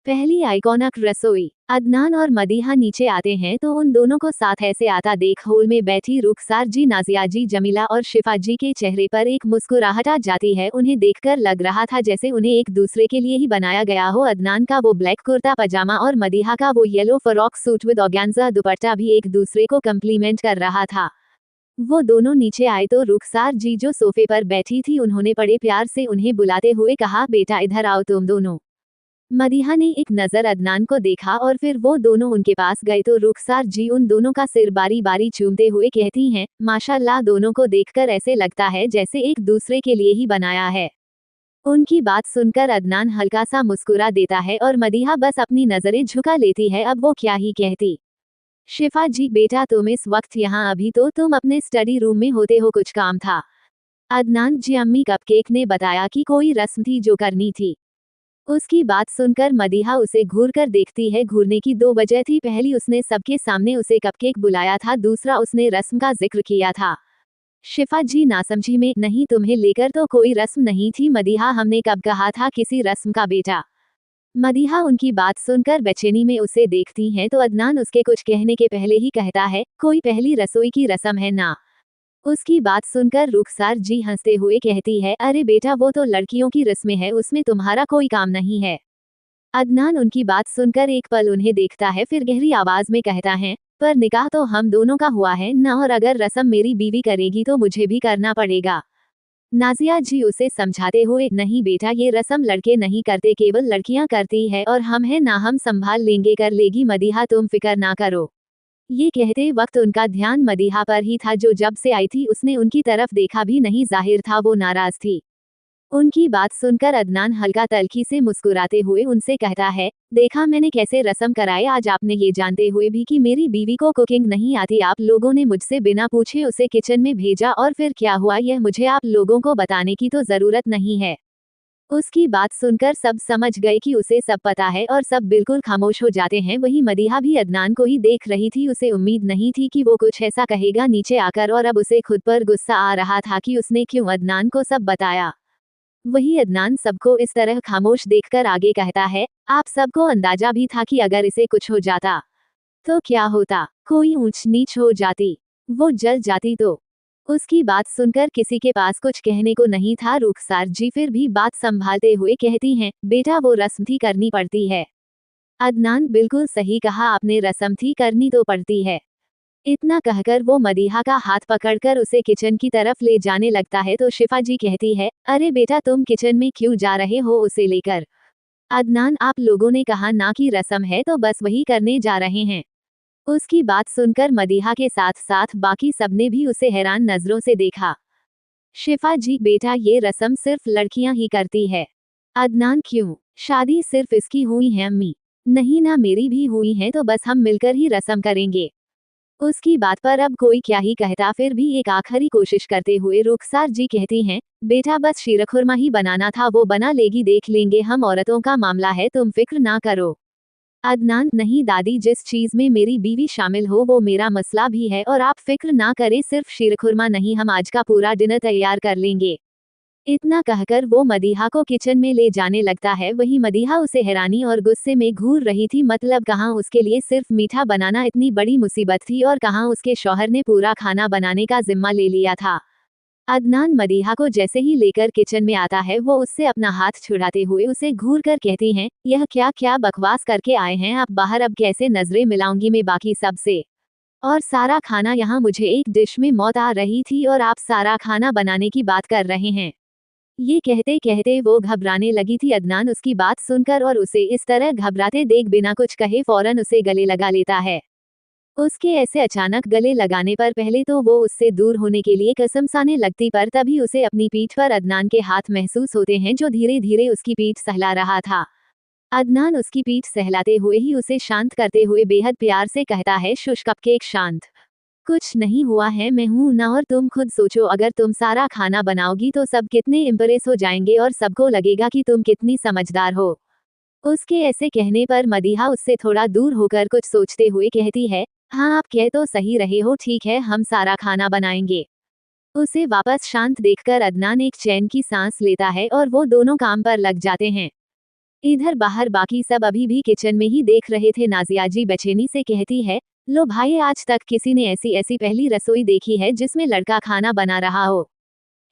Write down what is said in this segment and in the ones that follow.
पहली आइकॉनिक रसोई। अदनान और मदीहा नीचे आते हैं तो उन दोनों को साथ ऐसे आता देख हॉल में बैठी रुखसार जी, नाजिया जी, जमीला और शिफा जी के चेहरे पर एक मुस्कुराहट आ जाती है। उन्हें देखकर लग रहा था जैसे उन्हें एक दूसरे के लिए ही बनाया गया हो। अदनान का वो ब्लैक कुर्ता पजामा और मदीहा का वो yellow frock suit with organza दुपट्टा भी एक दूसरे को कम्प्लीमेंट कर रहा था। वो दोनों नीचे आए तो रुखसार जी जो सोफे पर बैठी थी, उन्होंने बड़े प्यार से उन्हें बुलाते हुए कहा, बेटा इधर आओ तुम दोनों। मदीहा ने एक नजर अदनान को देखा और फिर वो दोनों उनके पास गए तो रुखसार जी उन दोनों का सिर बारी बारी चूमते हुए कहती हैं, माशाल्लाह, दोनों को देखकर ऐसे लगता है जैसे एक दूसरे के लिए ही बनाया है। उनकी बात सुनकर अदनान हल्का सा मुस्कुरा देता है और मदीहा बस अपनी नजरें झुका लेती है। अब वो क्या ही कहती। शिफा जी, बेटा तुम इस वक्त यहाँ, अभी तो तुम अपने स्टडी रूम में होते हो, कुछ काम था। अदनान जी, अम्मी कपकेक ने बताया कि कोई रस्म थी जो करनी थी। उसकी बात सुनकर मदीहा उसे घूर कर देखती है। घूरने की दो वजह थी, पहली उसने सबके सामने उसे कपकेक बुलाया था, दूसरा उसने रस्म का जिक्र किया था। शिफा जी नासमझी में, नहीं तुम्हें लेकर तो कोई रस्म नहीं थी मदीहा, हमने कब कहा था किसी रस्म का बेटा। मदीहा उनकी बात सुनकर बेचैनी में उसे देखती हैं तो अदनान उसके कुछ कहने के पहले ही कहता है, कोई पहली रसोई की रस्म है ना। उसकी बात सुनकर रुखसार जी हंसते हुए कहती है, अरे बेटा वो तो लड़कियों की रस्में है, उसमें तुम्हारा कोई काम नहीं है। अदनान उनकी बात सुनकर एक पल उन्हें देखता है, फिर गहरी आवाज में कहता है, पर निकाह तो हम दोनों का हुआ है ना, और अगर रस्म मेरी बीवी करेगी तो मुझे भी करना पड़ेगा। नाजिया जी उसे समझाते हुए, नहीं बेटा, ये रस्म लड़के नहीं करते, केवल लड़कियां करती है, और हम है ना, हम संभाल लेंगे, कर लेगी मदीहा, तुम फिक्र ना करो। ये कहते वक्त उनका ध्यान मदीहा पर ही था, जो जब से आई थी उसने उनकी तरफ देखा भी नहीं, जाहिर था वो नाराज थी। उनकी बात सुनकर अदनान हल्का तल्खी से मुस्कुराते हुए उनसे कहता है, देखा मैंने कैसे रस्म कराए आज आपने, ये जानते हुए भी कि मेरी बीवी को कुकिंग नहीं आती, आप लोगों ने मुझसे बिना पूछे उसे किचन में भेजा, और फिर क्या हुआ यह मुझे आप लोगों को बताने की तो जरूरत नहीं है। उसकी बात सुनकर सब समझ गए कि उसे सब पता है और सब बिल्कुल खामोश हो जाते हैं। वही मदीहा भी अदनान को ही देख रही थी, उसे उम्मीद नहीं थी कि वो कुछ ऐसा कहेगा नीचे आकर, और अब उसे खुद पर गुस्सा आ रहा था कि उसने क्यों अदनान को सब बताया। वही अदनान सबको इस तरह खामोश देखकर आगे कहता है, आप सबको अंदाजा भी था कि अगर इसे कुछ हो जाता तो क्या होता, कोई ऊंच नीच हो जाती, वो जल जाती तो। उसकी बात सुनकर किसी के पास कुछ कहने को नहीं था। रुखसार जी फिर भी बात संभालते हुए कहती हैं, बेटा वो रस्म थी, करनी पड़ती है। अदनान, बिल्कुल सही कहा आपने, रस्म थी, करनी तो पड़ती है। इतना कहकर वो मदीहा का हाथ पकड़कर उसे किचन की तरफ ले जाने लगता है तो शिफा जी कहती है, अरे बेटा तुम किचन में क्यों जा रहे हो उसे लेकर। अदनान, आप लोगों ने कहा ना कि रस्म है, तो बस वही करने जा रहे हैं। उसकी बात सुनकर मदीहा के साथ साथ बाकी सबने भी उसे हैरान नजरों से देखा। शिफा जी, बेटा ये रस्म सिर्फ लड़कियां ही करती है। अदनान, क्यों, शादी सिर्फ इसकी हुई है अम्मी। नहीं ना, मेरी भी हुई है, तो बस हम मिलकर ही रस्म करेंगे। उसकी बात पर अब कोई क्या ही कहता, फिर भी एक आखिरी कोशिश करते हुए रुखसार जी कहती हैं, बेटा बस शीरखुरमा ही बनाना था, वो बना लेगी, देख लेंगे, हम औरतों का मामला है, तुम फिक्र ना करो। अदनान, नहीं दादी, जिस चीज में मेरी बीवी शामिल हो वो मेरा मसला भी है, और आप फिक्र ना करें, सिर्फ शीरखुरमा नहीं, हम आज का पूरा डिनर तैयार कर लेंगे। इतना कहकर वो मदीहा को किचन में ले जाने लगता है। वही मदीहा उसे हैरानी और गुस्से में घूर रही थी, मतलब कहाँ उसके लिए सिर्फ मीठा बनाना इतनी बड़ी मुसीबत थी, और कहाँ उसके शौहर ने पूरा खाना बनाने का जिम्मा ले लिया था। अदनान मदीहा को जैसे ही लेकर किचन में आता है, वो उससे अपना हाथ छुड़ाते हुए उसे घूर कर कहती हैं, यह क्या क्या बकवास करके आए हैं आप बाहर, अब कैसे नजरें मिलाऊंगी मैं बाकी सबसे। और सारा खाना यहाँ, मुझे एक डिश में मौत आ रही थी और आप सारा खाना बनाने की बात कर रहे हैं। ये कहते कहते वो घबराने लगी थी। अदनान उसकी बात सुनकर और उसे इस तरह घबराते देख बिना कुछ कहे फौरन उसे गले लगा लेता है। उसके ऐसे अचानक गले लगाने पर पहले तो वो उससे दूर होने के लिए कसमसाने लगती, पर तभी उसे अपनी पीठ पर अदनान के हाथ महसूस होते हैं, जो धीरे धीरे उसकी पीठ सहला रहा था। अदनान उसकी पीठ सहलाते हुए ही उसे शांत करते हुए बेहद प्यार से कहता है, शुश कपकेक शांत, कुछ नहीं हुआ है, मैं हूं ना, और तुम खुद सोचो, अगर तुम सारा खाना बनाओगी तो सब कितने इम्प्रेस हो जाएंगे और सबको लगेगा कि तुम कितनी समझदार हो। उसके ऐसे कहने पर मदीहा उससे थोड़ा दूर होकर कुछ सोचते हुए कहती है, हाँ आप कह तो सही रहे हो, ठीक है, हम सारा खाना बनाएंगे। उसे वापस शांत देखकर अदनान एक चैन की सांस लेता है और वो दोनों काम पर लग जाते हैं। इधर बाहर बाकी सब अभी भी किचन में ही देख रहे थे। नाजिया जी बेचैनी से कहती है, लो भाई, आज तक किसी ने ऐसी ऐसी पहली रसोई देखी है जिसमें लड़का खाना बना रहा हो।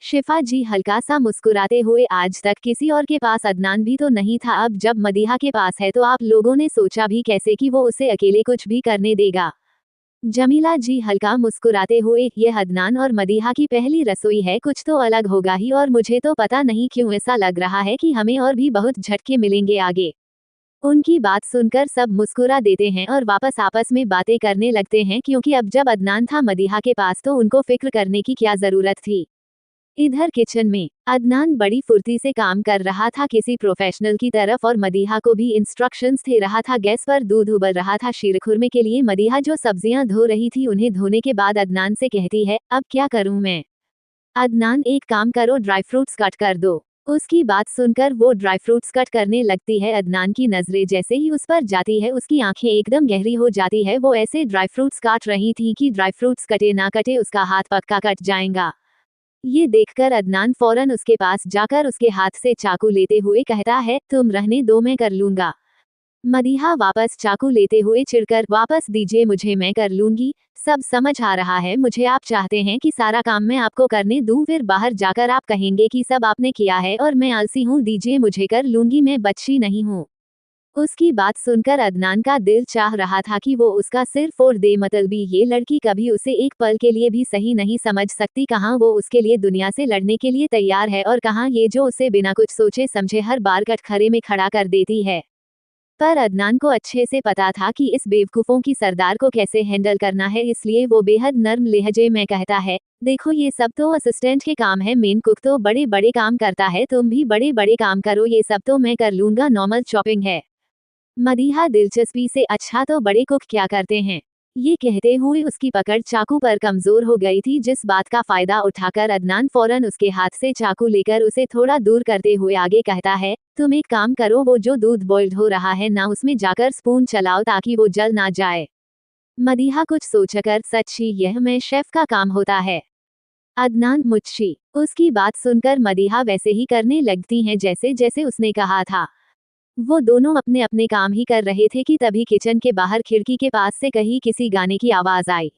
शिफा जी हल्का सा मुस्कुराते हुए, आज तक किसी और के पास अदनान भी तो नहीं था, अब जब मदीहा के पास है तो आप लोगों ने सोचा भी कैसे कि वो उसे अकेले कुछ भी करने देगा। जमीला जी हल्का मुस्कुराते हुए, यह अदनान और मदीहा की पहली रसोई है, कुछ तो अलग होगा ही, और मुझे तो पता नहीं क्यों ऐसा लग रहा है कि हमें और भी बहुत झटके मिलेंगे आगे। उनकी बात सुनकर सब मुस्कुरा देते हैं और वापस आपस में बातें करने लगते हैं, क्योंकि अब जब अदनान था मदीहा के पास तो उनको फिक्र करने की क्या जरूरत थी। इधर किचन में अदनान बड़ी फुर्ती से काम कर रहा था किसी प्रोफेशनल की तरफ, और मदीहा को भी इंस्ट्रक्शंस दे रहा था। गैस पर दूध उबल रहा था शीरखुरमे के लिए। मदीहा जो सब्जियां धो रही थी, उन्हें धोने के बाद अदनान से कहती है, अब क्या करूं मैं। अदनान, एक काम करो, ड्राई फ्रूट्स कट कर दो। उसकी बात सुनकर वो ड्राई फ्रूट्स कट करने लगती है। अदनान की नजरें जैसे ही उस पर जाती है, उसकी आंखें एकदम गहरी हो जाती है। वो ऐसे ड्राई फ्रूट्स काट रही थी कि ड्राई फ्रूट्स कटे ना कटे उसका हाथ पक्का कट जाएगा। ये देखकर अदनान फौरन उसके पास जाकर उसके हाथ से चाकू लेते हुए कहता है, तुम रहने दो, मैं कर लूंगा। मदीहा वापस चाकू लेते हुए चिढ़कर, वापस दीजिए मुझे, मैं कर लूंगी। सब समझ आ रहा है मुझे, आप चाहते हैं कि सारा काम मैं आपको करने दूं, फिर बाहर जाकर आप कहेंगे कि सब आपने किया है और मैं आलसी हूं। दीजिए मुझे, कर लूंगी, मैं बच्ची नहीं हूं। उसकी बात सुनकर अदनान का दिल चाह रहा था कि वो उसका सिर फोड़ दे, मतलबी ये लड़की कभी उसे एक पल के लिए भी सही नहीं समझ सकती। कहाँ वो उसके लिए दुनिया से लड़ने के लिए तैयार है, और कहाँ ये जो उसे बिना कुछ सोचे समझे हर बार कटघरे में खड़ा कर देती है। पर अदनान को अच्छे से पता था कि इस बेवकूफों की सरदार को कैसे हैंडल करना है, इसलिए वो बेहद नर्म लहजे में कहता है, देखो ये सब तो असिस्टेंट के काम है, मेन कुक तो बड़े बड़े काम करता है, तुम भी बड़े बड़े काम करो, ये सब तो मैं कर लूंगा, नॉर्मल चॉपिंग है। मदीहा दिलचस्पी से, अच्छा तो बड़े कुक क्या करते हैं। ये कहते हुए उसकी पकड़ चाकू पर कमजोर हो गई थी, जिस बात का फायदा उठाकर अदनान फौरन उसके हाथ से चाकू लेकर उसे थोड़ा दूर करते हुए आगे कहता है, तुम एक काम करो, वो जो दूध बॉइल्ड हो रहा है ना, उसमें जाकर स्पून चलाओ ताकि वो जल ना जाए। मदीहा कुछ सोचकर, सच्ची यह मैं शेफ का काम होता है। अदनान, मुझी। उसकी बात सुनकर मदीहा वैसे ही करने लगती हैं जैसे जैसे उसने कहा था। वो दोनों अपने अपने काम ही कर रहे थे कि तभी किचन के बाहर खिड़की के पास से कहीं किसी गाने की आवाज आई।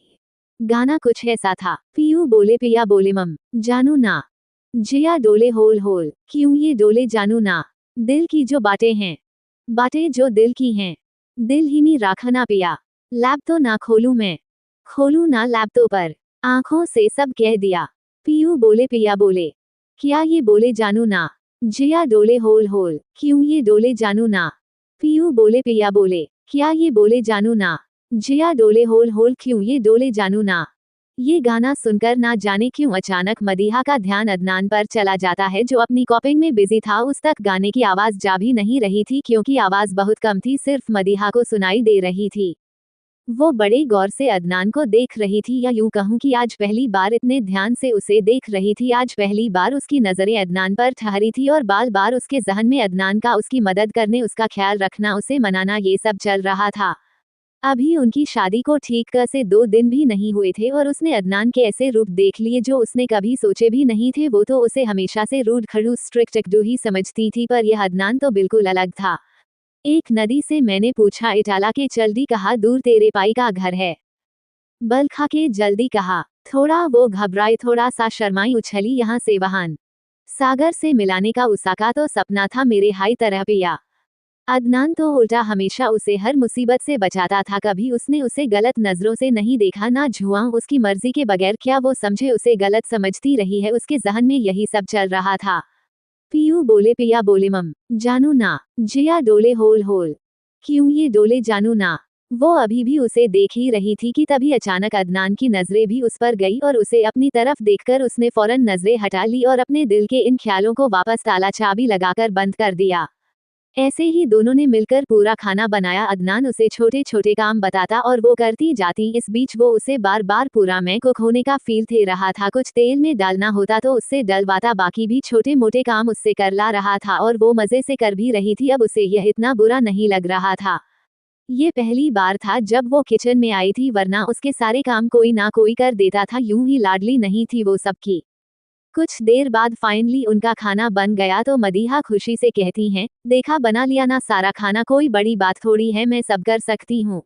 गाना कुछ ऐसा था, पियू बोले पिया बोले मम जानू ना, जिया डोले होल होल, क्यों ये डोले जानू ना, दिल की जो बातें हैं, बातें जो दिल की हैं, दिल ही में राखना पिया, लैब तो ना खोलूं मैं, खोलूं ना लैब तो पर, आंखों से सब कह दिया। पियू बोले पिया बोले, क्या ये बोले जानू ना, जिया डोले होल होल, क्यों ये डोले जानू ना, पियू बोले पिया बोले, क्या ये बोले जानू ना, जिया डोले होल होल, क्यों ये डोले जानू ना। ये गाना सुनकर ना जाने क्यों अचानक मदीहा का ध्यान अदनान पर चला जाता है, जो अपनी कॉपिंग में बिजी था। उस तक गाने की आवाज जा भी नहीं रही थी, क्योंकि आवाज बहुत कम थी, सिर्फ मदीहा को सुनाई दे रही थी। वो बड़े गौर से अदनान को देख रही थी, या यूं कहूं कि आज पहली बार इतने ध्यान से उसे देख रही थी। आज पहली बार उसकी नजरें अदनान पर ठहरी थी, और बार बार उसके जहन में अदनान का उसकी मदद करने, उसका ख्याल रखना, उसे मनाना, ये सब चल रहा था। अभी उनकी शादी को ठीक से 2 दिन भी नहीं हुए थे, और उसने अदनान के ऐसे रूप देख लिए जो उसने कभी सोचे भी नहीं थे। वो तो उसे हमेशा से रूड, खड़ूस, स्ट्रिक्ट एकडू ही समझती थी, पर यह अदनान तो बिल्कुल अलग था। एक नदी से मैंने पूछा, इटाला के जल्दी कहा, दूर तेरे पाई का घर है। बल खा के जल्दी कहा। थोड़ा वो घबराई, थोड़ा सा शर्माई, उछली यहाँ से वहां। सागर से मिलाने का उसाका तो सपना था मेरे, हाई तरह पिया। अदनान तो उल्टा हमेशा उसे हर मुसीबत से बचाता था, कभी उसने उसे गलत नजरों से नहीं देखा, ना झुआ। उसकी मर्जी के बगैर क्या वो समझे उसे गलत समझती रही है, उसके जहन में यही सब चल रहा था। पियू बोले पिया बोले मम जानू ना, जिया डोले होल होल, क्यों ये डोले जानू ना। वो अभी भी उसे देख ही रही थी कि तभी अचानक अदनान की नजरें भी उस पर गई, और उसे अपनी तरफ देखकर उसने फौरन नजरें हटा ली और अपने दिल के इन ख्यालों को वापस ताला चाबी लगाकर बंद कर दिया। ऐसे ही दोनों ने मिलकर पूरा खाना बनाया। अदनान उसे छोटे छोटे काम बताता और वो करती जाती। इस बीच वो उसे बार बार पूरा मैं कुक होने का फील दे रहा था। कुछ तेल में डालना होता तो उससे डलवाता, बाकी भी छोटे मोटे काम उससे कर ला रहा था, और वो मजे से कर भी रही थी। अब उसे यह इतना बुरा नहीं लग रहा था। ये पहली बार था जब वो किचन में आई थी, वरना उसके सारे काम कोई ना कोई कर देता था। यूं ही लाडली नहीं थी वो सबकी। कुछ देर बाद फाइनली उनका खाना बन गया तो मदीहा खुशी से कहती हैं, देखा बना लिया ना सारा खाना, कोई बड़ी बात थोड़ी है, मैं सब कर सकती हूँ।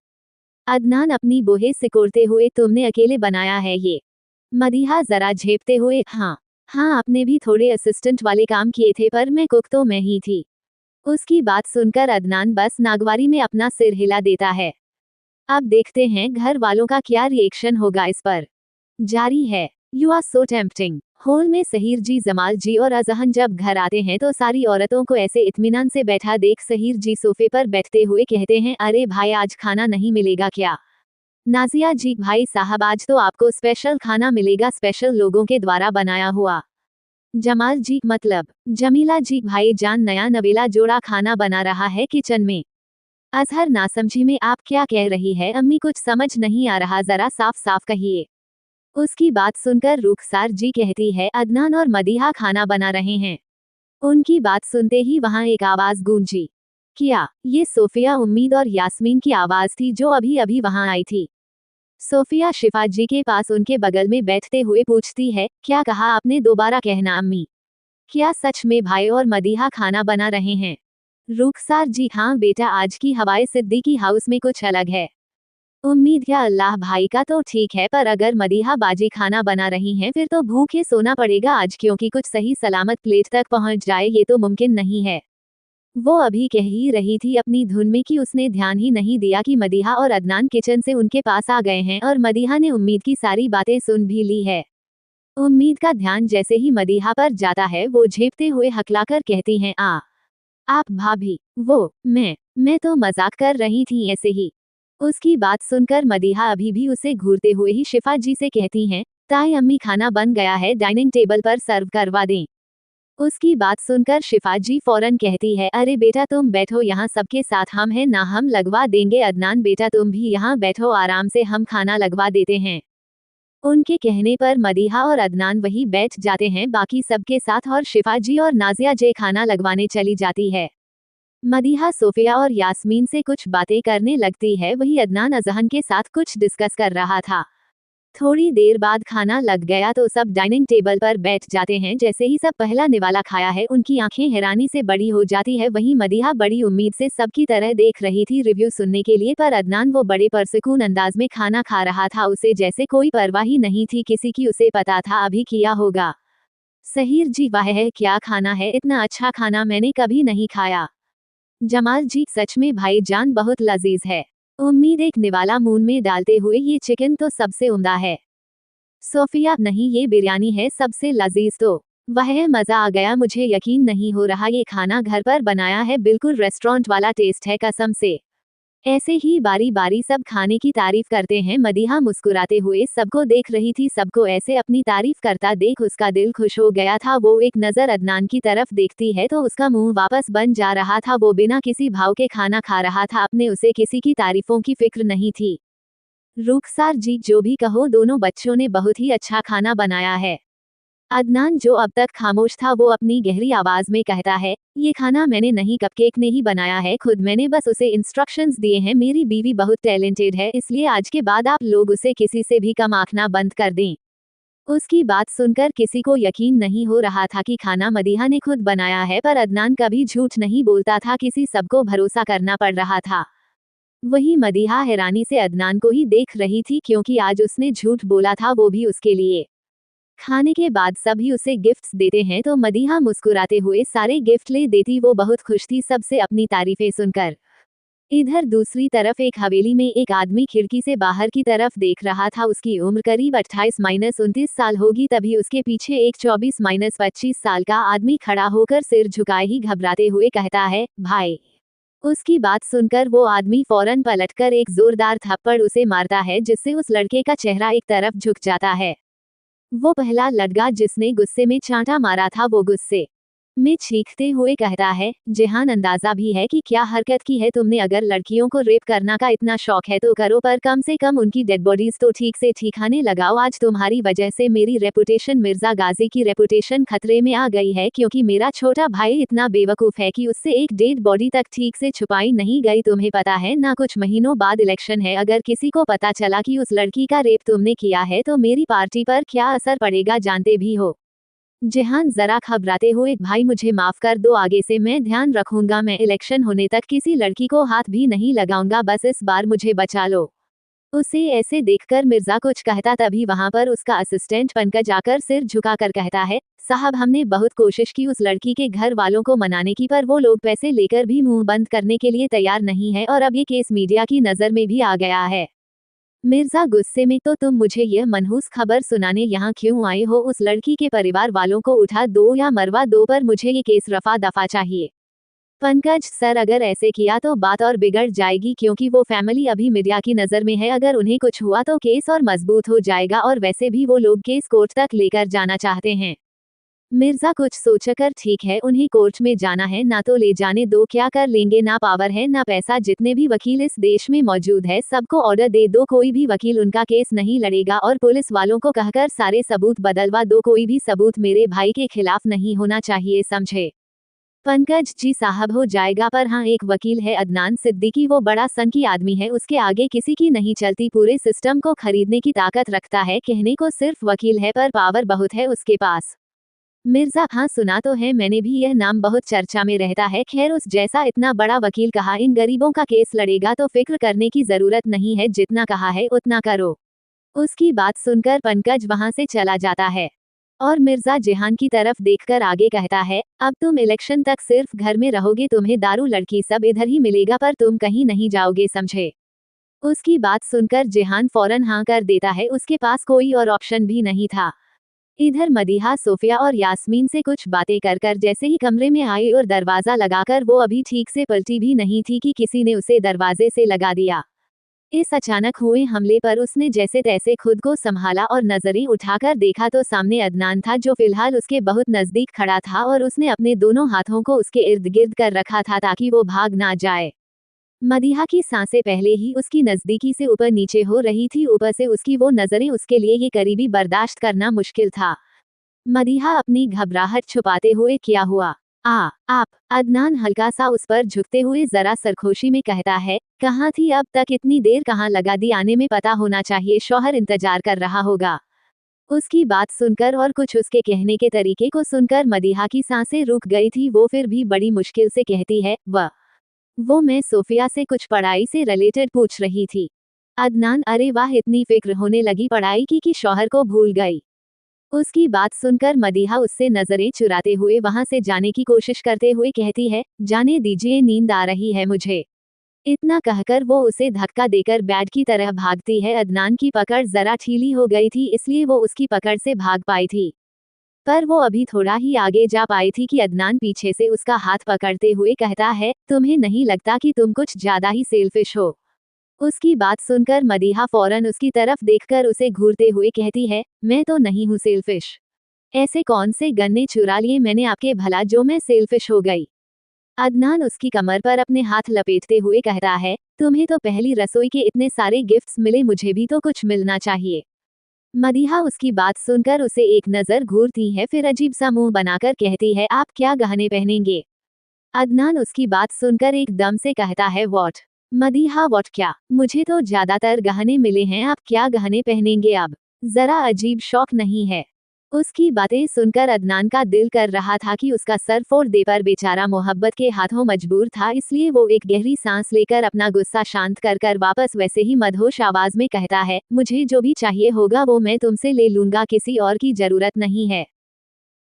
अदनान अपनी बोहे सिकोड़ते हुए, तुमने अकेले बनाया है ये? मदीहा जरा झेपते हुए, हाँ आपने भी थोड़े असिस्टेंट वाले काम किए थे पर मैं कुक तो मैं ही थी। उसकी बात सुनकर अदनान बस नागवारी में अपना सिर हिला देता है। अब देखते हैं घर वालों का क्या रिएक्शन होगा इस पर। जारी है। You are so tempting. Hall में सहीर जी, जमाल जी और अजहन जब घर आते हैं तो सारी औरतों को ऐसे इत्मीनान से बैठा देख सहीर जी सोफे पर बैठते हुए कहते हैं, अरे भाई आज खाना नहीं मिलेगा क्या? नाजिया जी, भाई साहब आज तो आपको स्पेशल खाना मिलेगा, स्पेशल लोगों के द्वारा बनाया हुआ। जमाल जी, मतलब? जमीला जी, भाई जान नया नवेला जोड़ा खाना बना रहा है किचन में। अजहर, नासमझी में आप क्या कह रही है अम्मी, कुछ समझ नहीं आ रहा, जरा साफ साफ कहिए। उसकी बात सुनकर रुखसार जी कहती है, अदनान और मदीहा खाना बना रहे हैं। उनकी बात सुनते ही वहां एक आवाज गूंजी। क्या ये सोफिया, उम्मीद और यास्मीन की आवाज थी जो अभी अभी वहां आई थी? सोफिया शिफा जी के पास उनके बगल में बैठते हुए पूछती है, क्या कहा आपने, दोबारा कहना अम्मी। क्या सच में भाई और मदीहा खाना बना रहे हैं? रुखसार जी, हाँ बेटा, आज की हवाए सिद्दीकी हाउस में कुछ अलग है। उम्मीद या अल्लाह भाई का तो ठीक है, पर अगर मदीहा बाजी खाना बना रही हैं फिर तो भूखे सोना पड़ेगा आज, क्योंकि कुछ सही सलामत प्लेट तक पहुंच जाए ये तो मुमकिन नहीं है। वो अभी कह ही रही थी अपनी धुन में कि उसने ध्यान ही नहीं दिया कि मदीहा और अदनान किचन से उनके पास आ गए हैं और मदीहा ने उम्मीद की सारी बातें सुन भी ली है। उम्मीद का ध्यान जैसे ही मदीहा पर जाता है वो झेपते हुए हकलाकर कहती हैं, आप भाभी, वो मैं तो मजाक कर रही थी ऐसे ही। उसकी बात सुनकर मदीहा अभी भी उसे घूरते हुए ही शिफा जी से कहती हैं, ताई अम्मी खाना बन गया है, डाइनिंग टेबल पर सर्व करवा दें। उसकी बात सुनकर शिफा जी फौरन कहती है, अरे बेटा तुम बैठो यहाँ, सबके साथ हम हैं ना, हम लगवा देंगे। अदनान बेटा तुम भी यहाँ बैठो आराम से, हम खाना लगवा देते हैं। उनके कहने पर मदीहा और अदनान वही बैठ जाते हैं बाकी सबके साथ और शिफा जी और नाजिया जे खाना लगवाने चली जाती है। मदीहा सोफिया और यास्मीन से कुछ बातें करने लगती है, वही अदनान अजहन के साथ कुछ डिस्कस कर रहा था। थोड़ी देर बाद खाना लग गया तो सब डाइनिंग टेबल पर बैठ जाते हैं। जैसे ही सब पहला निवाला खाया है उनकी आंखें हैरानी से बड़ी हो जाती है। वहीं मदीहा बड़ी उम्मीद से सबकी तरह देख रही थी रिव्यू सुनने के लिए, पर अदनान वो बड़े परसुकून अंदाज में खाना खा रहा था, उसे जैसे कोई परवाह ही नहीं थी किसी की, उसे पता था अभी किया होगा। सहीर जी, वाह है क्या खाना है, इतना अच्छा खाना मैंने कभी नहीं खाया। जमाल जी, सच में भाईजान बहुत लजीज है। उम्मीद एक निवाला मुंह में डालते हुए, ये चिकन तो सबसे उम्दा है। सोफिया, नहीं ये बिरयानी है सबसे लजीज तो। वह मजा आ गया, मुझे यकीन नहीं हो रहा ये खाना घर पर बनाया है, बिल्कुल रेस्टोरेंट वाला टेस्ट है कसम से। ऐसे ही बारी बारी सब खाने की तारीफ करते हैं। मदीहा मुस्कुराते हुए सबको देख रही थी, सबको ऐसे अपनी तारीफ करता देख उसका दिल खुश हो गया था। वो एक नजर अदनान की तरफ देखती है तो उसका मुंह वापस बन जा रहा था। वो बिना किसी भाव के खाना खा रहा था, अपने उसे किसी की तारीफों की फिक्र नहीं थी। रुखसार जी, जो भी कहो दोनों बच्चों ने बहुत ही अच्छा खाना बनाया है। अदनान जो अब तक खामोश था वो अपनी गहरी आवाज में कहता है, ये खाना मैंने नहीं, कपकेक ने ही बनाया है खुद, मैंने बस उसे इंस्ट्रक्शंस दिए हैं। मेरी बीवी बहुत टैलेंटेड है, इसलिए आज के बाद आप लोग उसे किसी से भी कम आंकना बंद कर दें। उसकी बात सुनकर किसी को यकीन नहीं हो रहा था कि खाना मदीहा ने खुद बनाया है, पर अदनान कभी झूठ नहीं बोलता था, किसी सबको भरोसा करना पड़ रहा था। वही मदीहा हैरानी से अदनान को ही देख रही थी, क्योंकि आज उसने झूठ बोला था, वो भी उसके लिए। खाने के बाद सभी उसे गिफ्ट्स देते हैं तो मदीहा मुस्कुराते हुए सारे गिफ्ट ले देती, वो बहुत खुश थी सबसे अपनी तारीफें सुनकर। इधर दूसरी तरफ एक हवेली में एक आदमी खिड़की से बाहर की तरफ देख रहा था। उसकी उम्र करीब 28-29 साल होगी। तभी उसके पीछे एक 24-25 साल का आदमी खड़ा होकर सिर झुकाए ही घबराते हुए कहता है, भाई। उसकी बात सुनकर वो आदमी फौरन पलटकर एक जोरदार थप्पड़ उसे मारता है, जिससे उस लड़के का चेहरा एक तरफ झुक जाता है। वो पहला लड़का जिसने गुस्से में चांटा मारा था वो गुस्से में चीखते हुए कहता है, जेहान अंदाजा भी है कि क्या हरकत की है तुमने, अगर लड़कियों को रेप करना का इतना शौक है तो करो, पर कम से कम उनकी डेड बॉडीज तो ठीक से ठिकाने लगाओ। आज तुम्हारी वजह से मेरी रेपुटेशन, मिर्जा गाजी की रेपुटेशन खतरे में आ गई है, क्योंकि मेरा छोटा भाई इतना बेवकूफ है कि उससे एक डेड बॉडी तक ठीक से छुपाई नहीं गई। तुम्हें पता है ना, कुछ महीनों बाद इलेक्शन है, अगर किसी को पता चला कि उस लड़की का रेप तुमने किया है तो मेरी पार्टी पर क्या असर पड़ेगा जानते भी हो। जेहान जरा घबराते हुए, भाई मुझे माफ कर दो, आगे से मैं ध्यान रखूंगा, मैं इलेक्शन होने तक किसी लड़की को हाथ भी नहीं लगाऊंगा, बस इस बार मुझे बचा लो। उसे ऐसे देखकर मिर्जा कुछ कहता तभी वहां पर उसका असिस्टेंट पंकज आकर सिर झुकाकर कहता है, साहब हमने बहुत कोशिश की उस लड़की के घर वालों को मनाने की, पर वो लोग पैसे लेकर भी मुंह बंद करने के लिए तैयार नहीं है और अब ये केस मीडिया की नजर में भी आ गया है। मिर्जा गुस्से में, तो तुम मुझे यह मनहूस खबर सुनाने यहाँ क्यों आए हो? उस लड़की के परिवार वालों को उठा दो या मरवा दो, पर मुझे ये केस रफा दफा चाहिए। पंकज सर, अगर ऐसे किया तो बात और बिगड़ जाएगी, क्योंकि वो फैमिली अभी मीडिया की नजर में है, अगर उन्हें कुछ हुआ तो केस और मजबूत हो जाएगा, और वैसे भी वो लोग केस कोर्ट तक लेकर जाना चाहते हैं। मिर्जा कुछ सोचकर, ठीक है उन्हें कोर्ट में जाना है ना, तो ले जाने दो, क्या कर लेंगे, ना पावर है ना पैसा, जितने भी वकील इस देश में मौजूद है सबको ऑर्डर दे दो, कोई भी वकील उनका केस नहीं लड़ेगा, और पुलिस वालों को कहकर सारे सबूत बदलवा दो, कोई भी सबूत मेरे भाई के खिलाफ नहीं होना चाहिए, समझे? पंकज जी साहब हो जाएगा, पर हाँ एक वकील है अदनान सिद्दीकी, वो बड़ा सन की आदमी है, उसके आगे किसी की नहीं चलती, पूरे सिस्टम को खरीदने की ताकत रखता है, कहने को सिर्फ वकील है पर पावर बहुत है उसके पास। मिर्जा, हाँ सुना तो है मैंने भी, यह नाम बहुत चर्चा में रहता है, खैर उस जैसा इतना बड़ा वकील कहा इन गरीबों का केस लड़ेगा, तो फिक्र करने की जरूरत नहीं है, जितना कहा है उतना करो। उसकी बात सुनकर पंकज वहां से चला जाता है और मिर्जा जेहान की तरफ देखकर आगे कहता है, अब तुम इलेक्शन तक सिर्फ घर में रहोगे, तुम्हें दारू लड़की सब इधर ही मिलेगा, पर तुम कहीं नहीं जाओगे, समझे? उसकी बात सुनकर जेहान फौरन हाँ कर देता है, उसके पास कोई और ऑप्शन भी नहीं था। इधर मदीहा सोफिया और यास्मीन से कुछ बातें कर कर जैसे ही कमरे में आई और दरवाजा लगाकर वो अभी ठीक से पलटी भी नहीं थी कि किसी ने उसे दरवाजे से लगा दिया। इस अचानक हुए हमले पर उसने जैसे तैसे खुद को संभाला और नजरें उठाकर देखा तो सामने अदनान था, जो फिलहाल उसके बहुत नजदीक खड़ा था और उसने अपने दोनों हाथों को उसके इर्द गिर्द कर रखा था ताकि वो भाग ना जाए। मदीहा की सांसें पहले ही उसकी नजदीकी से ऊपर नीचे हो रही थी, ऊपर से उसकी वो नजरें, उसके लिए ये करीबी बर्दाश्त करना मुश्किल था। मदीहा अपनी घबराहट छुपाते हुए, क्या हुआ? आप? अदनान हल्का सा उस पर झुकते हुए जरा सरखोशी में कहता है, कहाँ थी अब तक, इतनी देर कहाँ लगा दी आने में, पता होना चाहिए शौहर इंतजार कर रहा होगा। उसकी बात सुनकर और कुछ उसके कहने के तरीके को सुनकर मदीहा की सांसें रुक गई थी, वो फिर भी बड़ी मुश्किल से कहती है, वो मैं सोफिया से कुछ पढ़ाई से रिलेटेड पूछ रही थी। अदनान, अरे वाह, इतनी फिक्र होने लगी पढ़ाई की कि शौहर को भूल गई। उसकी बात सुनकर मदीहा उससे नजरें चुराते हुए वहां से जाने की कोशिश करते हुए कहती है, जाने दीजिए, नींद आ रही है मुझे। इतना कहकर वो उसे धक्का देकर बैट की तरह भागती है। अदनान की पकड़ जरा ढीली हो गई थी, इसलिए वो उसकी पकड़ से भाग पाई थी, पर वो अभी थोड़ा ही आगे जा पाई थी कि अदनान पीछे से उसका हाथ पकड़ते हुए कहता है, तुम्हें नहीं लगता कि तुम कुछ ज्यादा ही सेल्फिश हो? उसकी बात सुनकर मदीहा फौरन उसकी तरफ देखकर उसे घूरते हुए कहती है, मैं तो नहीं हूँ सेल्फिश। ऐसे कौन से गन्ने चुरा लिए मैंने आपके भला जो मैं सेल्फिश हो गई? अदनान उसकी कमर पर अपने हाथ लपेटते हुए कहता है, तुम्हें तो पहली रसोई के इतने सारे गिफ्ट्स मिले, मुझे भी तो कुछ मिलना चाहिए। मदीहा उसकी बात सुनकर उसे एक नजर घूरती है, फिर अजीब सा मुंह बनाकर कहती है, आप क्या गहने पहनेंगे? अदनान उसकी बात सुनकर एकदम से कहता है, वॉट? मदीहा, वॉट क्या? मुझे तो ज्यादातर गहने मिले हैं, आप क्या गहने पहनेंगे अब? जरा अजीब शौक नहीं है? उसकी बातें सुनकर अदनान का दिल कर रहा था कि उसका सर फोड़ दे, पर बेचारा मोहब्बत के हाथों मजबूर था, इसलिए वो एक गहरी सांस लेकर अपना गुस्सा शांत कर कर वापस वैसे ही मदहोश आवाज में कहता है, मुझे जो भी चाहिए होगा वो मैं तुमसे ले लूंगा, किसी और की जरूरत नहीं है।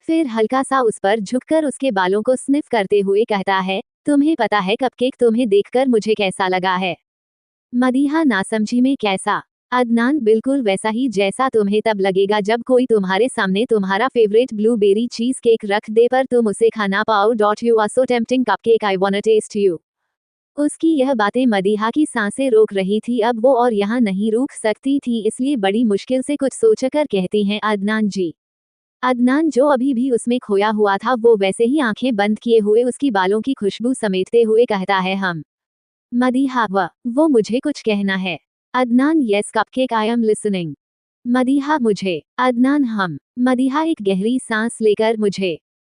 फिर हल्का सा उस पर झुककर उसके बालों को स्निफ करते हुए कहता है, तुम्हें पता है कपकेक, तुम्हें देखकर मुझे कैसा लगा है? मदीहा नासमझी में, कैसा? अदनान, बिल्कुल वैसा ही जैसा तुम्हें तब लगेगा जब कोई तुम्हारे सामने तुम्हारा फेवरेट ब्लूबेरी चीज केक रख दे पर तुम उसे खाना पाओ। You are so tempting cupcake, I wanna taste you. उसकी यह बातें मदीहा की सांसें रोक रही थी, अब वो और यहाँ नहीं रुक सकती थी, इसलिए बड़ी मुश्किल से कुछ सोचकर कहती हैं, अदनान जी। अदनान जो अभी भी उसमें खोया हुआ था वो वैसे ही आंखें बंद किए हुए उसकी बालों की खुशबू समेटते हुए कहता है, हम। मदीहा, वो मुझे कुछ कहना है। Adnan, yes cupcake, I am listening. Madiha, मुझे। अदनान, हम। मदीहा एक गहरी सांस लेकर,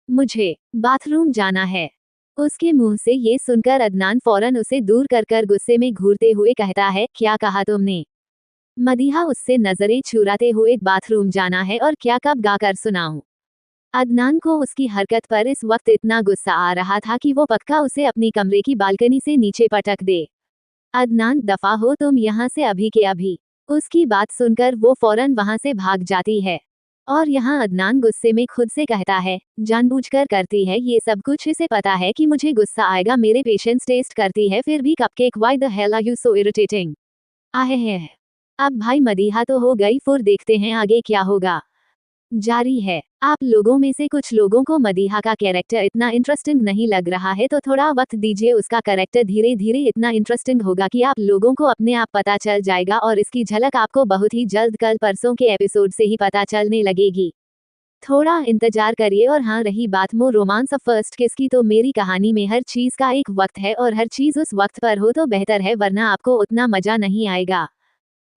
मुझे बाथरूम जाना है। उसके मुंह से ये सुनकर अदनान फौरन उसे दूर कर कर गुस्से में घूरते हुए कहता है, क्या कहा तुमने? मदीहा उससे नजरें चुराते हुए, बाथरूम जाना है, और क्या, कब गाकर सुनाऊं? अदनान को उसकी हरकत पर इस वक्त इतना गुस्सा आ रहा था कि वो पक्का उसे अपनी कमरे की बालकनी से नीचे पटक दे। अदनान, दफा हो तुम यहाँ से अभी के अभी। उसकी बात सुनकर वो फौरन वहां से भाग जाती है। और यहाँ अदनान गुस्से में खुद से कहता है, जानबूझकर करती है ये सब कुछ, इसे पता है कि मुझे गुस्सा आएगा, मेरे पेशेंस टेस्ट करती है, फिर भी cupcake, why the hell are you so irritating. आहे है। अब भाई मदीहा तो हो गई, फिर देखते हैं आगे क्या होगा। जारी है। आप लोगों में से कुछ लोगों को मदीहा का कैरेक्टर इतना इंटरेस्टिंग नहीं लग रहा है तो थोड़ा वक्त दीजिए, उसका कैरेक्टर धीरे धीरे इतना इंटरेस्टिंग होगा कि आप लोगों को अपने आप पता चल जाएगा और इसकी झलक आपको बहुत ही जल्द कल परसों के एपिसोड से ही पता चलने लगेगी। थोड़ा इंतजार करिए। और हाँ, रही बात मो रोमांस ऑफ फर्स्ट किस की, तो मेरी कहानी में हर चीज का एक वक्त है और हर चीज उस वक्त पर हो तो बेहतर है, वरना आपको उतना मजा नहीं आएगा।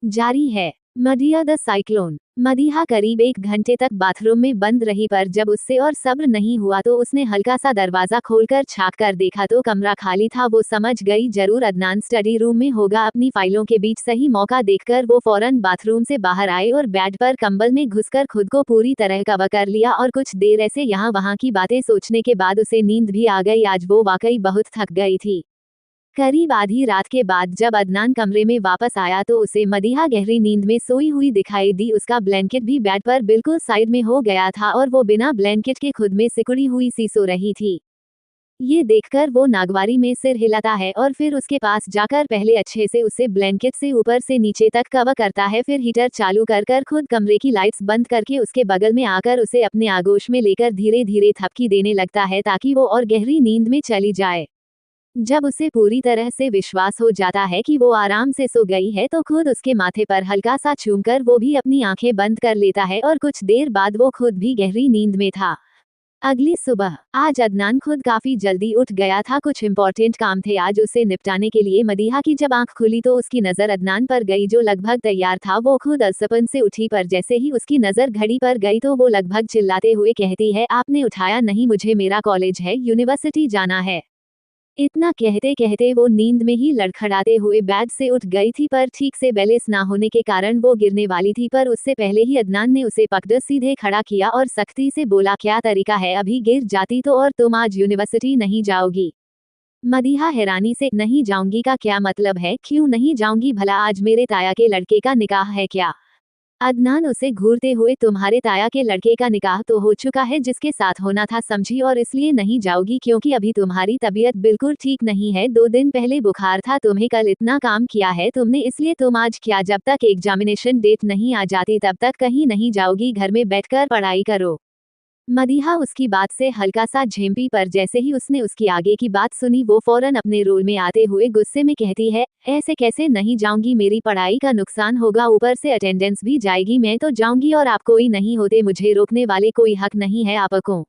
जारी है। मदिया द साइक्लोन। मदीहा करीब 1 घंटे तक बाथरूम में बंद रही, पर जब उससे और सब्र नहीं हुआ तो उसने हल्का सा दरवाजा खोलकर झांक कर देखा तो कमरा खाली था। वो समझ गई जरूर अदनान स्टडी रूम में होगा। अपनी फाइलों के बीच सही मौका देखकर वो फौरन बाथरूम से बाहर आए और बेड पर कंबल में घुसकर खुद को पूरी तरह कवर कर लिया। और कुछ देर ऐसे यहाँ वहाँ की बातें सोचने के बाद उसे नींद भी आ गई। आज वो वाकई बहुत थक गई थी। करीब आधी रात के बाद जब अदनान कमरे में वापस आया तो उसे मदीहा गहरी नींद में सोई हुई दिखाई दी। उसका ब्लैंकेट भी बेड पर बिल्कुल साइड में हो गया था और वो बिना ब्लैंकेट के खुद में सिकुड़ी हुई सी सो रही थी। ये देखकर वो नागवारी में सिर हिलाता है और फिर उसके पास जाकर पहले अच्छे से उसे ब्लैंकेट से ऊपर से नीचे तक कवर करता है, फिर हीटर चालू कर खुद कमरे की लाइट्स बंद करके उसके बगल में आकर उसे अपने आगोश में लेकर धीरे धीरे थपकी देने लगता है ताकि वो और गहरी नींद में चली जाए। जब उसे पूरी तरह से विश्वास हो जाता है कि वो आराम से सो गई है तो खुद उसके माथे पर हल्का सा छूमकर वो भी अपनी आंखें बंद कर लेता है और कुछ देर बाद वो खुद भी गहरी नींद में था। अगली सुबह आज अदनान खुद काफी जल्दी उठ गया था। कुछ इम्पोर्टेंट काम थे आज उसे निपटाने के लिए। मदीहा की जब आंख खुली तो उसकी नजर अदनान पर गई जो लगभग तैयार था। वो खुद अलसपन से उठी, पर जैसे ही उसकी नजर घड़ी पर गई तो वो लगभग चिल्लाते हुए कहती है, आपने उठाया नहीं, मुझे मेरा कॉलेज है, यूनिवर्सिटी जाना है। इतना कहते कहते वो नींद में ही लड़खड़ाते हुए बेड से उठ गई थी, पर ठीक से बैलेंस ना होने के कारण वो गिरने वाली थी। पर उससे पहले ही अदनान ने उसे पकड़ सीधे खड़ा किया और सख्ती से बोला, क्या तरीका है, अभी गिर जाती तो, और तुम आज यूनिवर्सिटी नहीं जाओगी। मदीहा हैरानी से, नहीं जाऊंगी का क्या मतलब है, क्यों नहीं जाऊंगी भला, आज मेरे ताया के लड़के का निकाह है क्या। अदनान उसे घूरते हुए, तुम्हारे ताया के लड़के का निकाह तो हो चुका है, जिसके साथ होना था समझी, और इसलिए नहीं जाओगी क्योंकि अभी तुम्हारी तबीयत बिल्कुल ठीक नहीं है। 2 दिन पहले बुखार था तुम्हें, कल इतना काम किया है तुमने, इसलिए तुम आज क्या, जब तक एग्जामिनेशन डेट नहीं आ जाती तब तक कहीं नहीं जाओगी, घर में बैठकर पढ़ाई करो। मदीहा उसकी बात से हल्का सा झेंपी, पर जैसे ही उसने उसकी आगे की बात सुनी वो फौरन अपने रोल में आते हुए गुस्से में कहती है, ऐसे कैसे नहीं जाऊंगी, मेरी पढ़ाई का नुकसान होगा, ऊपर से अटेंडेंस भी जाएगी, मैं तो जाऊंगी और आप कोई नहीं होते, मुझे रोकने वाले कोई हक नहीं है आपको।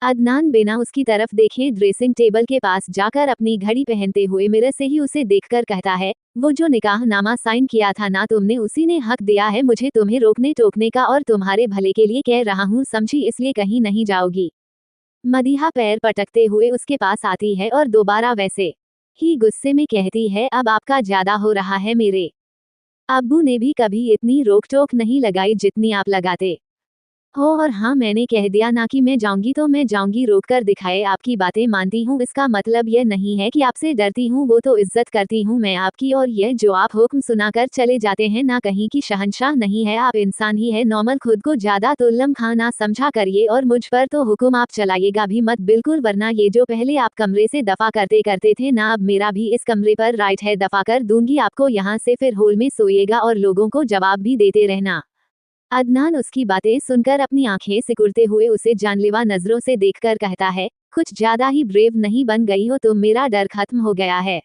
अदनान बिना उसकी तरफ देखे ड्रेसिंग टेबल के पास जाकर अपनी घड़ी पहनते हुए मिरर से ही उसे देखकर कहता है, वो जो निकाहनामा साइन किया था ना तुमने, उसी ने हक दिया है मुझे तुम्हें रोकने टोकने का, और तुम्हारे भले के लिए कह रहा हूँ समझी, इसलिए कहीं नहीं जाओगी। मदीहा पैर पटकते हुए उसके पास आती है और दोबारा वैसे ही गुस्से में कहती है, अब आपका ज्यादा हो रहा है, मेरे अब्बू ने भी कभी इतनी रोक टोक नहीं लगाई जितनी आप लगाते हो, और हाँ, मैंने कह दिया ना कि मैं जाऊंगी तो मैं जाऊंगी, रोक कर दिखाए, आपकी बातें मानती हूँ, इसका मतलब यह नहीं है कि आपसे डरती हूँ, वो तो इज्जत करती हूँ मैं आपकी, और यह जो आप हुक्म सुनाकर चले जाते हैं ना कहीं की शहंशाह नहीं है, आप इंसान ही है नॉर्मल, खुद को ज्यादा तुल्लम खां ना समझा करिए, और मुझ पर तो हुक्म आप चलाइएगा भी मत बिल्कुल, वरना ये जो पहले आप कमरे से दफा करते करते थे ना, अब मेरा भी इस कमरे पर राइट है, दफा कर दूंगी आपको यहाँ से, फिर होल में सोइएगा और लोगों को जवाब भी देते रहना। अदनान उसकी बातें सुनकर अपनी आंखें सिकुड़ते हुए उसे जानलेवा नजरों से देखकर कहता है, कुछ ज्यादा ही ब्रेव नहीं बन गई हो तुम, मेरा डर खत्म हो गया है।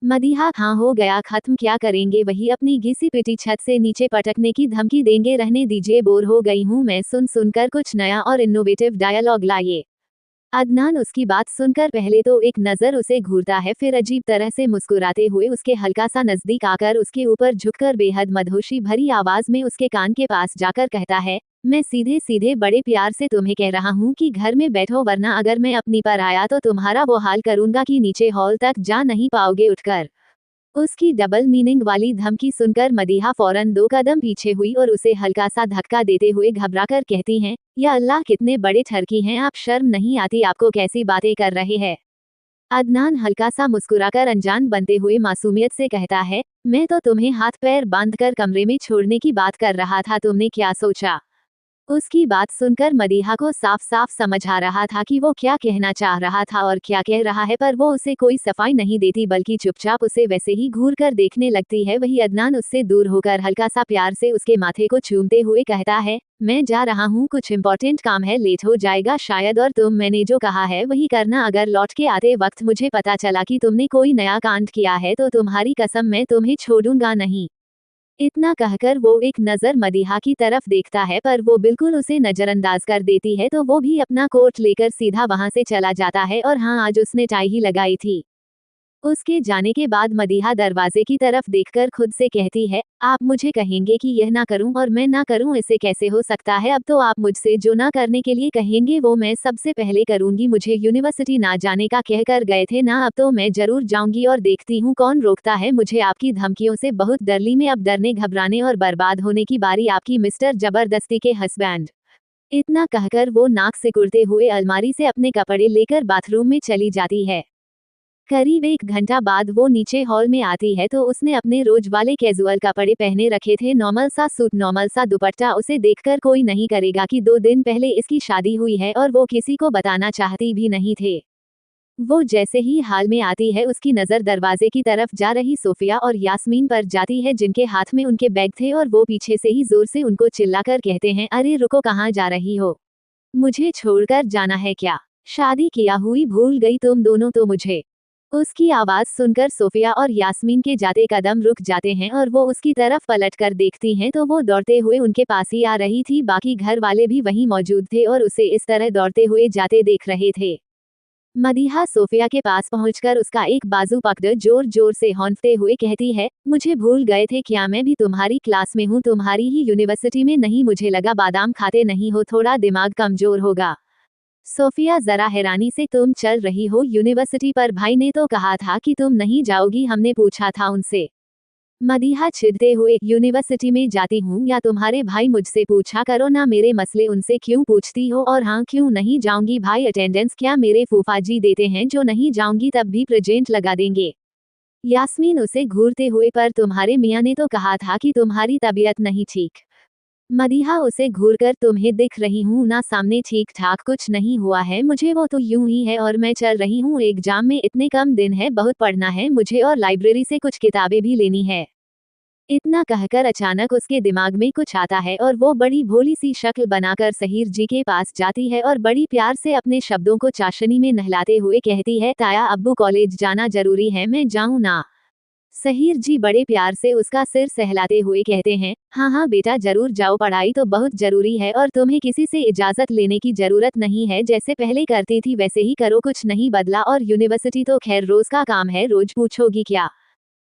मदीहा, हाँ हो गया खत्म, क्या करेंगे, वही अपनी घिसी पिटी छत से नीचे पटकने की धमकी देंगे, रहने दीजिए, बोर हो गई हूँ मैं सुन सुनकर, कुछ नया और इनोवेटिव डायलॉग लाइए। अदनान उसकी बात सुनकर पहले तो एक नजर उसे घूरता है, फिर अजीब तरह से मुस्कुराते हुए उसके हल्का सा नजदीक आकर उसके ऊपर झुककर बेहद मदहोशी भरी आवाज में उसके कान के पास जाकर कहता है, मैं सीधे सीधे बड़े प्यार से तुम्हें कह रहा हूँ कि घर में बैठो, वरना अगर मैं अपनी पर आया तो तुम्हारा वो हाल करूंगा कि नीचे हॉल तक जा नहीं पाओगे उठकर। उसकी डबल मीनिंग वाली धमकी सुनकर मदीहा फौरन 2 कदम पीछे हुई और उसे हल्का सा धक्का देते हुए घबराकर कहती हैं, या अल्लाह कितने बड़े ठरकी हैं आप, शर्म नहीं आती आपको, कैसी बातें कर रहे हैं। अदनान हल्का सा मुस्कुराकर अनजान बनते हुए मासूमियत से कहता है, मैं तो तुम्हें हाथ पैर बांधकर कमरे में छोड़ने की बात कर रहा था, तुमने क्या सोचा। उसकी बात सुनकर मदीहा को साफ साफ समझ आ रहा था कि वो क्या कहना चाह रहा था और क्या कह रहा है, पर वो उसे कोई सफाई नहीं देती बल्कि चुपचाप उसे वैसे ही घूर कर देखने लगती है। वही अदनान उससे दूर होकर हल्का सा प्यार से उसके माथे को चूमते हुए कहता है, मैं जा रहा हूँ, कुछ इम्पोर्टेंट काम है, लेट हो जाएगा शायद, और तुम मैंने जो कहा है वही करना। अगर लौट के आते वक्त मुझे पता चला कि तुमने कोई नया कांड किया है तो तुम्हारी कसम मैं तुम्हें छोड़ूंगा नहीं। इतना कहकर वो एक नज़र मदीहा की तरफ देखता है, पर वो बिल्कुल उसे नज़रअंदाज कर देती है, तो वो भी अपना कोट लेकर सीधा वहां से चला जाता है। और हाँ, आज उसने टाई ही लगाई थी। उसके जाने के बाद मदीहा दरवाजे की तरफ देखकर खुद से कहती है, आप मुझे कहेंगे कि यह ना करूं और मैं ना करूं, ऐसे कैसे हो सकता है। अब तो आप मुझसे जो ना करने के लिए कहेंगे वो मैं सबसे पहले करूंगी। मुझे यूनिवर्सिटी ना जाने का कहकर गए थे ना, अब तो मैं जरूर जाऊंगी और देखती हूँ कौन रोकता है मुझे। आपकी धमकियों से बहुत डर ली मैं, अब डरने घबराने और बर्बाद होने की बारी आपकी, मिस्टर जबरदस्ती के हस्बैंड। इतना कहकर वो नाक सिकुड़ते हुए अलमारी से अपने कपड़े लेकर बाथरूम में चली जाती है। करीब 1 घंटा बाद वो नीचे हॉल में आती है तो उसने अपने रोज वाले कैजुअल कपड़े पहने रखे थे, नॉर्मल सा सूट, नॉर्मल सा दुपट्टा। उसे देखकर कोई नहीं करेगा कि 2 दिन पहले इसकी शादी हुई है और वो किसी को बताना चाहती भी नहीं थे। वो जैसे ही हाल में आती है उसकी नज़र दरवाजे की तरफ जा रही सोफिया और यास्मीन पर जाती है, जिनके हाथ में उनके बैग थे, और वो पीछे से ही जोर से उनको चिल्लाकर कहते हैं, अरे रुको, कहाँ जा रही हो, मुझे छोड़कर जाना है क्या, शादी किया हुई भूल गई तुम दोनों तो मुझे। उसकी आवाज सुनकर सोफिया और यास्मीन के जाते कदम रुक जाते हैं और वो उसकी तरफ पलटकर देखती हैं तो वो दौड़ते हुए उनके पास ही आ रही थी। बाकी घर वाले भी वहीं मौजूद थे और उसे इस तरह दौड़ते हुए जाते देख रहे थे। मदीहा सोफिया के पास पहुंचकर उसका एक बाजू पकड़ जोर जोर से हौंफते हुए कहती है, मुझे भूल गए थे क्या, मैं भी तुम्हारी क्लास में हूँ, तुम्हारी ही यूनिवर्सिटी में। नहीं, मुझे लगा बादाम खाते नहीं हो, थोड़ा दिमाग कमजोर होगा। सोफिया जरा हैरानी से, तुम चल रही हो यूनिवर्सिटी, पर भाई ने तो कहा था कि तुम नहीं जाओगी, हमने पूछा था उनसे। मदीहा चिढ़ते हुए, यूनिवर्सिटी में जाती हूँ या तुम्हारे भाई, मुझसे पूछा करो ना, मेरे मसले उनसे क्यों पूछती हो। और हाँ, क्यों नहीं जाऊंगी भाई, अटेंडेंस क्या मेरे फूफा जी देते हैं, जो नहीं जाऊंगी तब भी प्रेजेंट लगा देंगे। यास्मीन उसे घूरते हुए, पर तुम्हारे मियाँ ने तो कहा था कि तुम्हारी तबीयत नहीं ठीक। मदीहा उसे घूरकर, तुम्हें दिख रही हूँ ना सामने, ठीक ठाक कुछ नहीं हुआ है मुझे, वो तो यूं ही है, और मैं चल रही हूँ, एग्जाम में इतने कम दिन है, बहुत पढ़ना है मुझे और लाइब्रेरी से कुछ किताबें भी लेनी है। इतना कहकर अचानक उसके दिमाग में कुछ आता है और वो बड़ी भोली सी शक्ल बनाकर सहीर जी के पास जाती है और बड़ी प्यार से अपने शब्दों को चाशनी में नहलाते हुए कहती है, ताया अब्बू कॉलेज जाना जरूरी है, मैं जाऊँ ना। सहीर जी बड़े प्यार से उसका सिर सहलाते हुए कहते हैं, हाँ हाँ बेटा जरूर जाओ, पढ़ाई तो बहुत जरूरी है और तुम्हें किसी से इजाजत लेने की जरूरत नहीं है, जैसे पहले करती थी वैसे ही करो, कुछ नहीं बदला, और यूनिवर्सिटी तो खैर रोज का काम है, रोज पूछोगी क्या।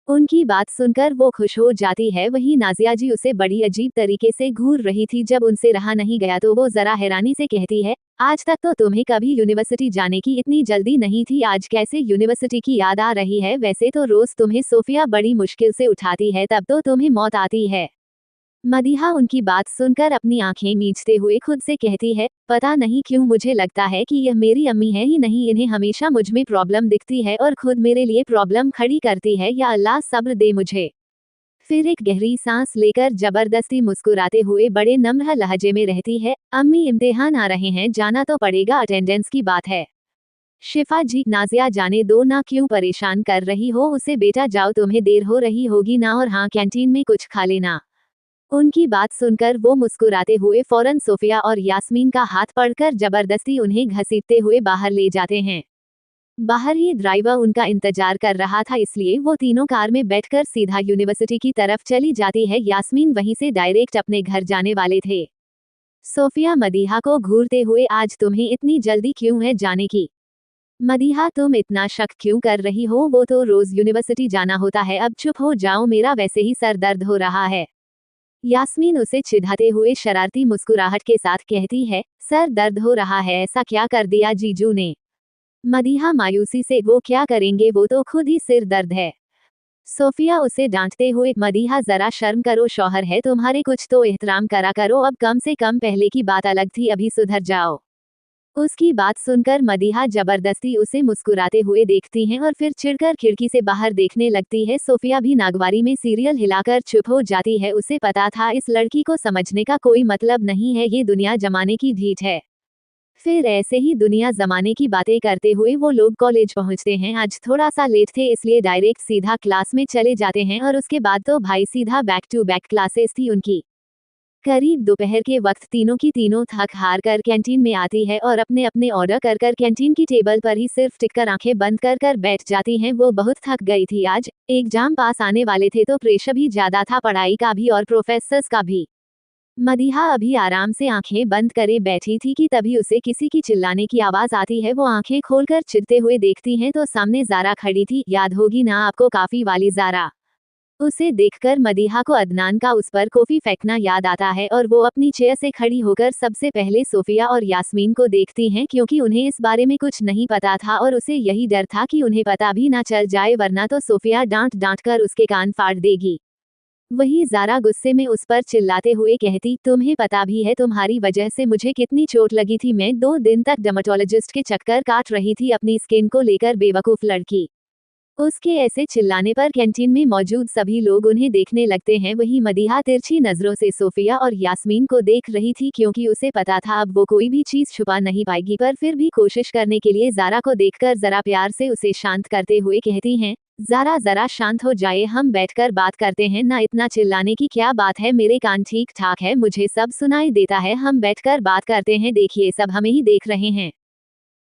उनकी बात सुनकर वो खुश हो जाती है। वहीं नाजिया जी उसे बड़ी अजीब तरीके से घूर रही थी। जब उनसे रहा नहीं गया तो वो जरा हैरानी से कहती है, आज तक तो तुम्हें कभी यूनिवर्सिटी जाने की इतनी जल्दी नहीं थी, आज कैसे यूनिवर्सिटी की याद आ रही है। वैसे तो रोज तुम्हें सोफिया बड़ी मुश्किल से उठाती है, तब तो तुम्हें मौत आती है। मदीहा उनकी बात सुनकर अपनी आंखें मींचते हुए खुद से कहती है, पता नहीं क्यों मुझे लगता है कि यह मेरी अम्मी है ही नहीं, इन्हें हमेशा मुझ में प्रॉब्लम दिखती है और खुद मेरे लिए प्रॉब्लम खड़ी करती है, या अल्लाह सब्र दे मुझे। फिर एक गहरी सांस लेकर जबरदस्ती मुस्कुराते हुए बड़े नम्र लहजे में रहती है, अम्मी इम्तिहान आ रहे हैं, जाना तो पड़ेगा, अटेंडेंस की बात है। शिफा जी, नाजिया जाने दो ना, क्यों परेशान कर रही हो उसे, बेटा जाओ, तुम्हें देर हो रही होगी ना, और हाँ कैंटीन में कुछ खा लेना। उनकी बात सुनकर वो मुस्कुराते हुए फौरन सोफिया और यास्मीन का हाथ पकड़कर जबरदस्ती उन्हें घसीटते हुए बाहर ले जाते हैं। बाहर ही ड्राइवर उनका इंतजार कर रहा था, इसलिए वो तीनों कार में बैठकर सीधा यूनिवर्सिटी की तरफ चली जाती है। यास्मीन वहीं से डायरेक्ट अपने घर जाने वाले थे। सोफिया मदीहा को घूरते हुए, आज तुम्हें इतनी जल्दी क्यों है जाने की। मदीहा, तुम इतना शक क्यों कर रही हो, वो तो रोज यूनिवर्सिटी जाना होता है, अब चुप हो जाओ, मेरा वैसे ही सर दर्द हो रहा है। यास्मीन उसे चिढ़ाते हुए शरारती मुस्कुराहट के साथ कहती है, सर दर्द हो रहा है, ऐसा क्या कर दिया जीजू ने। मदीहा मायूसी से, वो क्या करेंगे, वो तो खुद ही सिर दर्द है। सोफिया उसे डांटते हुए, मदीहा जरा शर्म करो, शौहर है तुम्हारे, कुछ तो एहतराम करा करो, अब कम से कम पहले की बात अलग थी, अभी सुधर जाओ। उसकी बात सुनकर मदीहा जबरदस्ती उसे मुस्कुराते हुए देखती हैं और फिर चिढ़कर खिड़की से बाहर देखने लगती है। सोफिया भी नागवारी में सीरियल हिलाकर चुप हो जाती है। उसे पता था इस लड़की को समझने का कोई मतलब नहीं है, ये दुनिया जमाने की ढीठ है। फिर ऐसे ही दुनिया जमाने की बातें करते हुए वो लोग कॉलेज पहुंचते हैं। आज थोड़ा सा लेट थे इसलिए डायरेक्ट सीधा क्लास में चले जाते हैं और उसके बाद तो भाई सीधा बैक टू बैक क्लासेस थी उनकी। करीब दोपहर के वक्त तीनों की तीनों थक हार कर कैंटीन में आती है और अपने अपने ऑर्डर कर कर कैंटीन की टेबल पर ही सिर्फ टिककर आंखें बंद कर कर बैठ जाती हैं। वो बहुत थक गई थी, आज एग्जाम पास आने वाले थे तो प्रेशर भी ज्यादा था, पढ़ाई का भी और प्रोफेसर्स का भी। मदीहा अभी आराम से आंखें बंद करे बैठी थी कि तभी उसे किसी की चिल्लाने की आवाज आती है। वो आंखें खोलकर चिढ़ते हुए देखती हैं तो सामने जारा खड़ी थी। याद होगी ना आपको, काफी वाली जारा। उसे देखकर मदीहा को अदनान का उस पर कॉफी फेंकना याद आता है और वो अपनी चेयर से खड़ी होकर सबसे पहले सोफिया और यास्मीन को देखती हैं, क्योंकि उन्हें इस बारे में कुछ नहीं पता था और उसे यही डर था कि उन्हें पता भी ना चल जाए, वरना तो सोफिया डांट डांट कर उसके कान फाड़ देगी। वही जारा गुस्से में उस पर चिल्लाते हुए कहती, तुम्हें पता भी है तुम्हारी वजह से मुझे कितनी चोट लगी थी, मैं 2 दिन तक डर्मेटोलॉजिस्ट के चक्कर काट रही थी अपनी स्किन को लेकर, बेवकूफ लड़की। उसके ऐसे चिल्लाने पर कैंटीन में मौजूद सभी लोग उन्हें देखने लगते हैं। वही मदीहा तिरछी नजरों से सोफिया और यास्मीन को देख रही थी, क्योंकि उसे पता था अब वो कोई भी चीज छुपा नहीं पाएगी, पर फिर भी कोशिश करने के लिए जारा को देखकर जरा प्यार से उसे शांत करते हुए कहती हैं, जारा जरा शांत हो जाए, हम बैठकर बात करते हैं ना, इतना चिल्लाने की क्या बात है, मेरे कान ठीक ठाक है, मुझे सब सुनाई देता है, हम बैठकर बात करते हैं, देखिए सब हमें ही देख रहे हैं।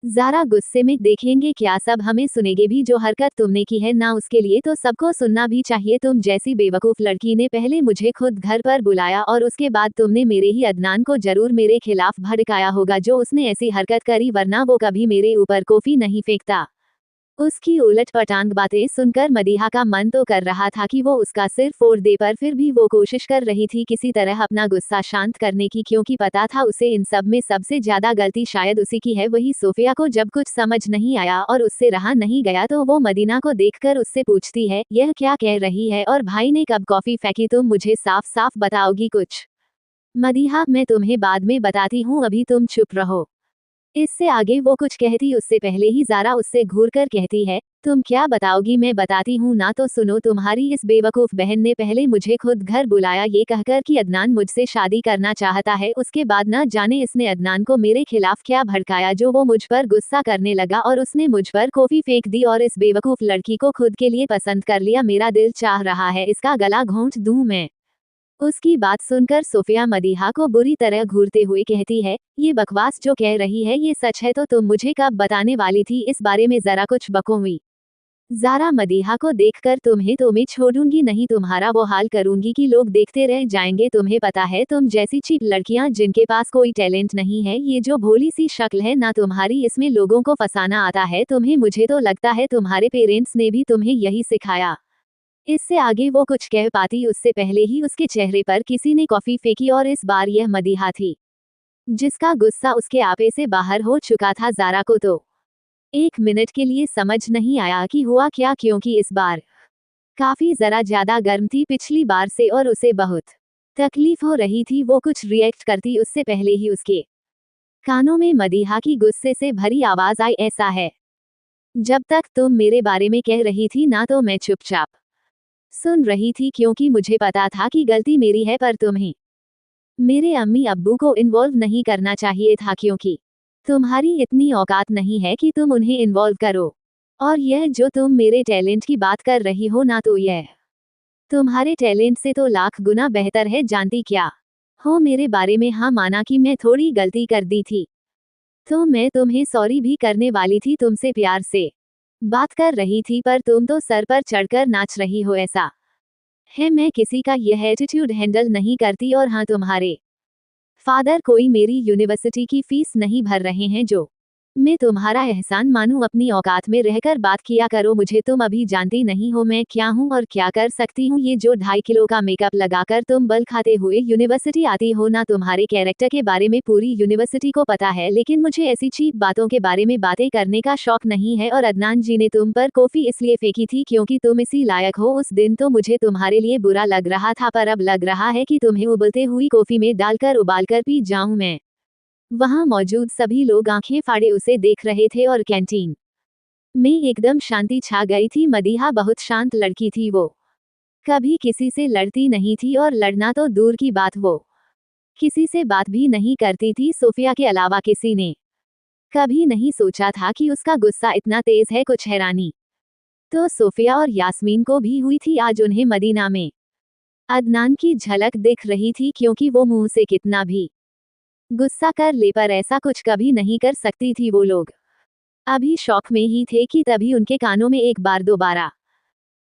जारा गुस्से में, देखेंगे क्या, सब हमें सुनेंगे भी, जो हरकत तुमने की है ना उसके लिए तो सबको सुनना भी चाहिए। तुम जैसी बेवकूफ लड़की ने पहले मुझे खुद घर पर बुलाया और उसके बाद तुमने मेरे ही अदनान को जरूर मेरे खिलाफ भड़काया होगा, जो उसने ऐसी हरकत करी, वरना वो कभी मेरे ऊपर कॉफी नहीं फेंकता। उसकी उलट पटांग बातें सुनकर मदीहा का मन तो कर रहा था कि वो उसका सिर फोड़ दे, पर फिर भी वो कोशिश कर रही थी किसी तरह अपना गुस्सा शांत करने की, क्योंकि पता था उसे इन सब में सबसे ज्यादा गलती शायद उसी की है। वही सोफिया को जब कुछ समझ नहीं आया और उससे रहा नहीं गया तो वो मदीना को देखकर उससे पूछती है, यह क्या कह रही है, और भाई ने कब कॉफी फेंकी, तुम मुझे साफ साफ बताओगी कुछ? मदीहा, मैं तुम्हें बाद में बताती हूँ, अभी तुम चुप रहो। इससे आगे वो कुछ कहती उससे पहले ही जारा उससे घूरकर कहती है, तुम क्या बताओगी, मैं बताती हूँ ना, तो सुनो, तुम्हारी इस बेवकूफ बहन ने पहले मुझे खुद घर बुलाया ये कहकर कि अदनान मुझसे शादी करना चाहता है, उसके बाद न जाने इसने अदनान को मेरे खिलाफ क्या भड़काया, जो वो मुझ पर गुस्सा करने लगा और उसने मुझ पर कॉफी फेंक दी और इस बेवकूफ लड़की को खुद के लिए पसंद कर लिया। मेरा दिल चाह रहा है इसका गला घोंट दूं मैं। उसकी बात सुनकर सोफिया मदीहा को बुरी तरह घूरते हुए कहती है, ये बकवास जो कह रही है ये सच है तो तुम मुझे कब बताने वाली थी, इस बारे में जरा कुछ बको हुई। जारा मदीहा को देखकर, तुम्हें छोड़ूंगी नहीं, तुम्हारा वो हाल करूंगी कि लोग देखते रह जाएंगे। तुम्हें पता है तुम जैसी चीप लड़कियां जिनके पास कोई टैलेंट नहीं है, ये जो भोली सी शक्ल है ना तुम्हारी, इसमें लोगों को फंसाना आता है तुम्हें। मुझे तो लगता है तुम्हारे पेरेंट्स ने भी तुम्हें यही सिखाया। इससे आगे वो कुछ कह पाती उससे पहले ही उसके चेहरे पर किसी ने कॉफी फेंकी और इस बार यह मदीहा थी, जिसका गुस्सा उसके आपे से बाहर हो चुका था। जारा को तो 1 मिनट के लिए समझ नहीं आया कि हुआ क्या, क्योंकि इस बार काफी जरा ज्यादा गर्म थी पिछली बार से और उसे बहुत तकलीफ हो रही थी। वो कुछ रिएक्ट करती उससे पहले ही उसके कानों में मदीहा की गुस्से से भरी आवाज आई, ऐसा है, जब तक तुम मेरे बारे में कह रही थी ना तो मैं चुपचाप सुन रही थी, क्योंकि मुझे पता था कि गलती मेरी है, पर तुम्हें मेरे अम्मी अब्बू को इन्वॉल्व नहीं करना चाहिए था, क्योंकि तुम्हारी इतनी औकात नहीं है कि तुम उन्हें इन्वॉल्व करो। और यह जो तुम मेरे टैलेंट की बात कर रही हो ना, तो यह तुम्हारे टैलेंट से तो लाख गुना बेहतर है, जानती क्या हो मेरे बारे में? हाँ, माना कि मैं थोड़ी गलती कर दी थी तो मैं तुम्हें सॉरी भी करने वाली थी, तुमसे प्यार से बात कर रही थी, पर तुम तो सर पर चढ़कर नाच रही हो। ऐसा है, मैं किसी का यह एटीट्यूड हैंडल नहीं करती। और हाँ, तुम्हारे फादर कोई मेरी यूनिवर्सिटी की फीस नहीं भर रहे हैं जो मैं तुम्हारा एहसान मानूं, अपनी औकात में रहकर बात किया करो, मुझे तुम अभी जानती नहीं हो मैं क्या हूँ और क्या कर सकती हूँ। ये जो 2.5 किलो का मेकअप लगाकर तुम बल खाते हुए यूनिवर्सिटी आती हो ना, तुम्हारे कैरेक्टर के बारे में पूरी यूनिवर्सिटी को पता है, लेकिन मुझे ऐसी चीप बातों के बारे में बातें करने का शौक नहीं है। और अदनान जी ने तुम पर कॉफी इसलिए फेंकी थी क्योंकि तुम इसी लायक हो। उस दिन तो मुझे तुम्हारे लिए बुरा लग रहा था, पर अब लग रहा है कि तुम्हें उबलते हुई कॉफी में डालकर उबालकर पी जाऊं मैं। वहां मौजूद सभी लोग आंखें फाड़े उसे देख रहे थे और कैंटीन में एकदम शांति छा गई थी। मदीहा बहुत शांत लड़की थी, वो कभी किसी से लड़ती नहीं थी और लड़ना तो दूर की बात, वो किसी से बात भी नहीं करती थी। सोफिया के अलावा किसी ने कभी नहीं सोचा था कि उसका गुस्सा इतना तेज है। कुछ हैरानी तो सोफिया और यास्मीन को भी हुई थी। आज उन्हें मदीना में अदनान की झलक दिख रही थी, क्योंकि वो मुंह से कितना भी गुस्सा कर ले पर ऐसा कुछ कभी नहीं कर सकती थी। वो लोग अभी शौक में ही थे कि तभी उनके कानों में एक बार दोबारा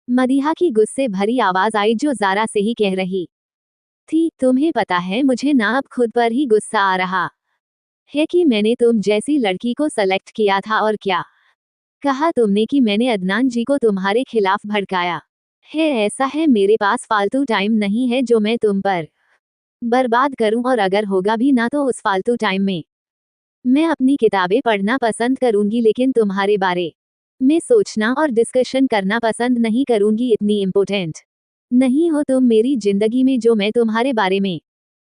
मदीहा की गुस्से भरी आवाज आई, जो ज़ारा से ही कह रही थी, तुम्हें पता है मुझे ना अब खुद पर ही गुस्सा आ रहा है कि मैंने तुम जैसी लड़की को सेलेक्ट किया था। और क्या कहा तुमने कि मैंने अदनान जी को तुम्हारे खिलाफ भड़काया है? ऐसा है, मेरे पास फालतू टाइम नहीं है जो मैं तुम पर बर्बाद करूं, और अगर होगा भी ना तो उस फालतू टाइम में मैं अपनी किताबें पढ़ना पसंद करूंगी, लेकिन तुम्हारे बारे में सोचना और डिस्कशन करना पसंद नहीं करूंगी। इतनी इम्पोर्टेंट नहीं हो तुम मेरी जिंदगी में जो मैं तुम्हारे बारे में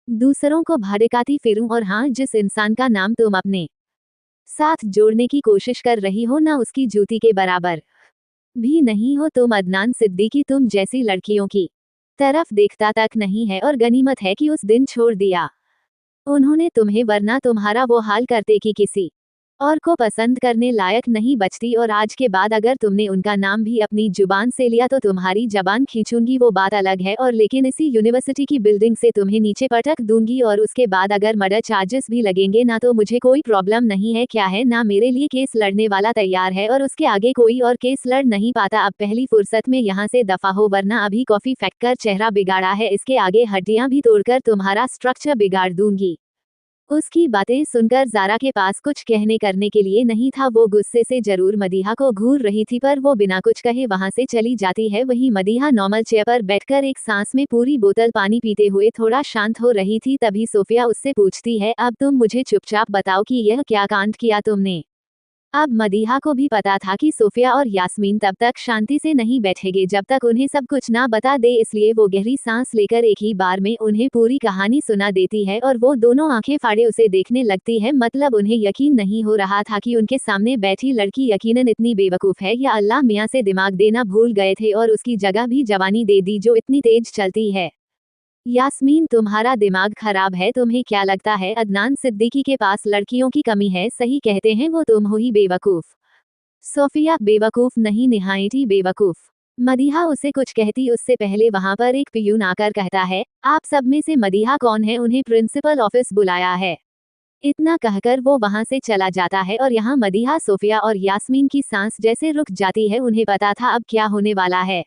दूसरों को भड़काती फिरूं। और हाँ, जिस इंसान का नाम तुम अपने साथ जोड़ने की कोशिश कर रही हो ना, उसकी जूती के बराबर भी नहीं हो तुम। अदनान सिद्दीकी तुम जैसी लड़कियों की तरफ देखता तक नहीं है, और गनीमत है कि उस दिन छोड़ दिया उन्होंने तुम्हें, वरना तुम्हारा वो हाल करते कि किसी और को पसंद करने लायक नहीं बचती। और आज के बाद अगर तुमने उनका नाम भी अपनी जुबान से लिया तो तुम्हारी जबान खींचूंगी, वो बात अलग है। और लेकिन इसी यूनिवर्सिटी की बिल्डिंग से तुम्हें नीचे पटक दूंगी, और उसके बाद अगर मर्डर चार्जेस भी लगेंगे ना तो मुझे कोई प्रॉब्लम नहीं है। क्या है ना, मेरे लिए केस लड़ने वाला तैयार है और उसके आगे कोई और केस लड़ नहीं पाता। अब पहली फुर्सत में यहाँ से दफा हो, वरना अभी कॉफी फेंक कर चेहरा बिगाड़ा है, इसके आगे हड्डियां भी तोड़कर तुम्हारा स्ट्रक्चर बिगाड़ दूंगी। उसकी बातें सुनकर ज़ारा के पास कुछ कहने करने के लिए नहीं था। वो गुस्से से जरूर मदीहा को घूर रही थी, पर वो बिना कुछ कहे वहां से चली जाती है। वहीं मदीहा नॉर्मल चेयर पर बैठकर एक सांस में पूरी बोतल पानी पीते हुए थोड़ा शांत हो रही थी। तभी सोफिया उससे पूछती है, अब तुम मुझे चुपचाप बताओ कि यह क्या कांड किया तुमने। अब मदीहा को भी पता था कि सोफिया और यास्मीन तब तक शांति से नहीं बैठेंगे जब तक उन्हें सब कुछ ना बता दे, इसलिए वो गहरी सांस लेकर एक ही बार में उन्हें पूरी कहानी सुना देती है। और वो दोनों आंखें फाड़े उसे देखने लगती है। मतलब उन्हें यकीन नहीं हो रहा था कि उनके सामने बैठी लड़की यकीनन इतनी बेवकूफ है, या अल्लाह मियाँ से दिमाग देना भूल गए थे और उसकी जगह भी जवानी दे दी जो इतनी तेज चलती है। यास्मीन, तुम्हारा दिमाग खराब है। तुम्हें क्या लगता है अदनान सिद्दीकी के पास लड़कियों की कमी है? सही कहते हैं वो, तुम हो ही बेवकूफ। सोफिया, बेवकूफ नहीं, निहायती बेवकूफ। मदीहा उसे कुछ कहती उससे पहले वहां पर एक पियून आकर कहता है, आप सब में से मदीहा कौन है? उन्हें प्रिंसिपल ऑफिस बुलाया है। इतना कहकर वो वहां से चला जाता है। और यहाँ मदीहा, सोफिया और यास्मीन की सांस जैसे रुक जाती है। उन्हें पता था अब क्या होने वाला है।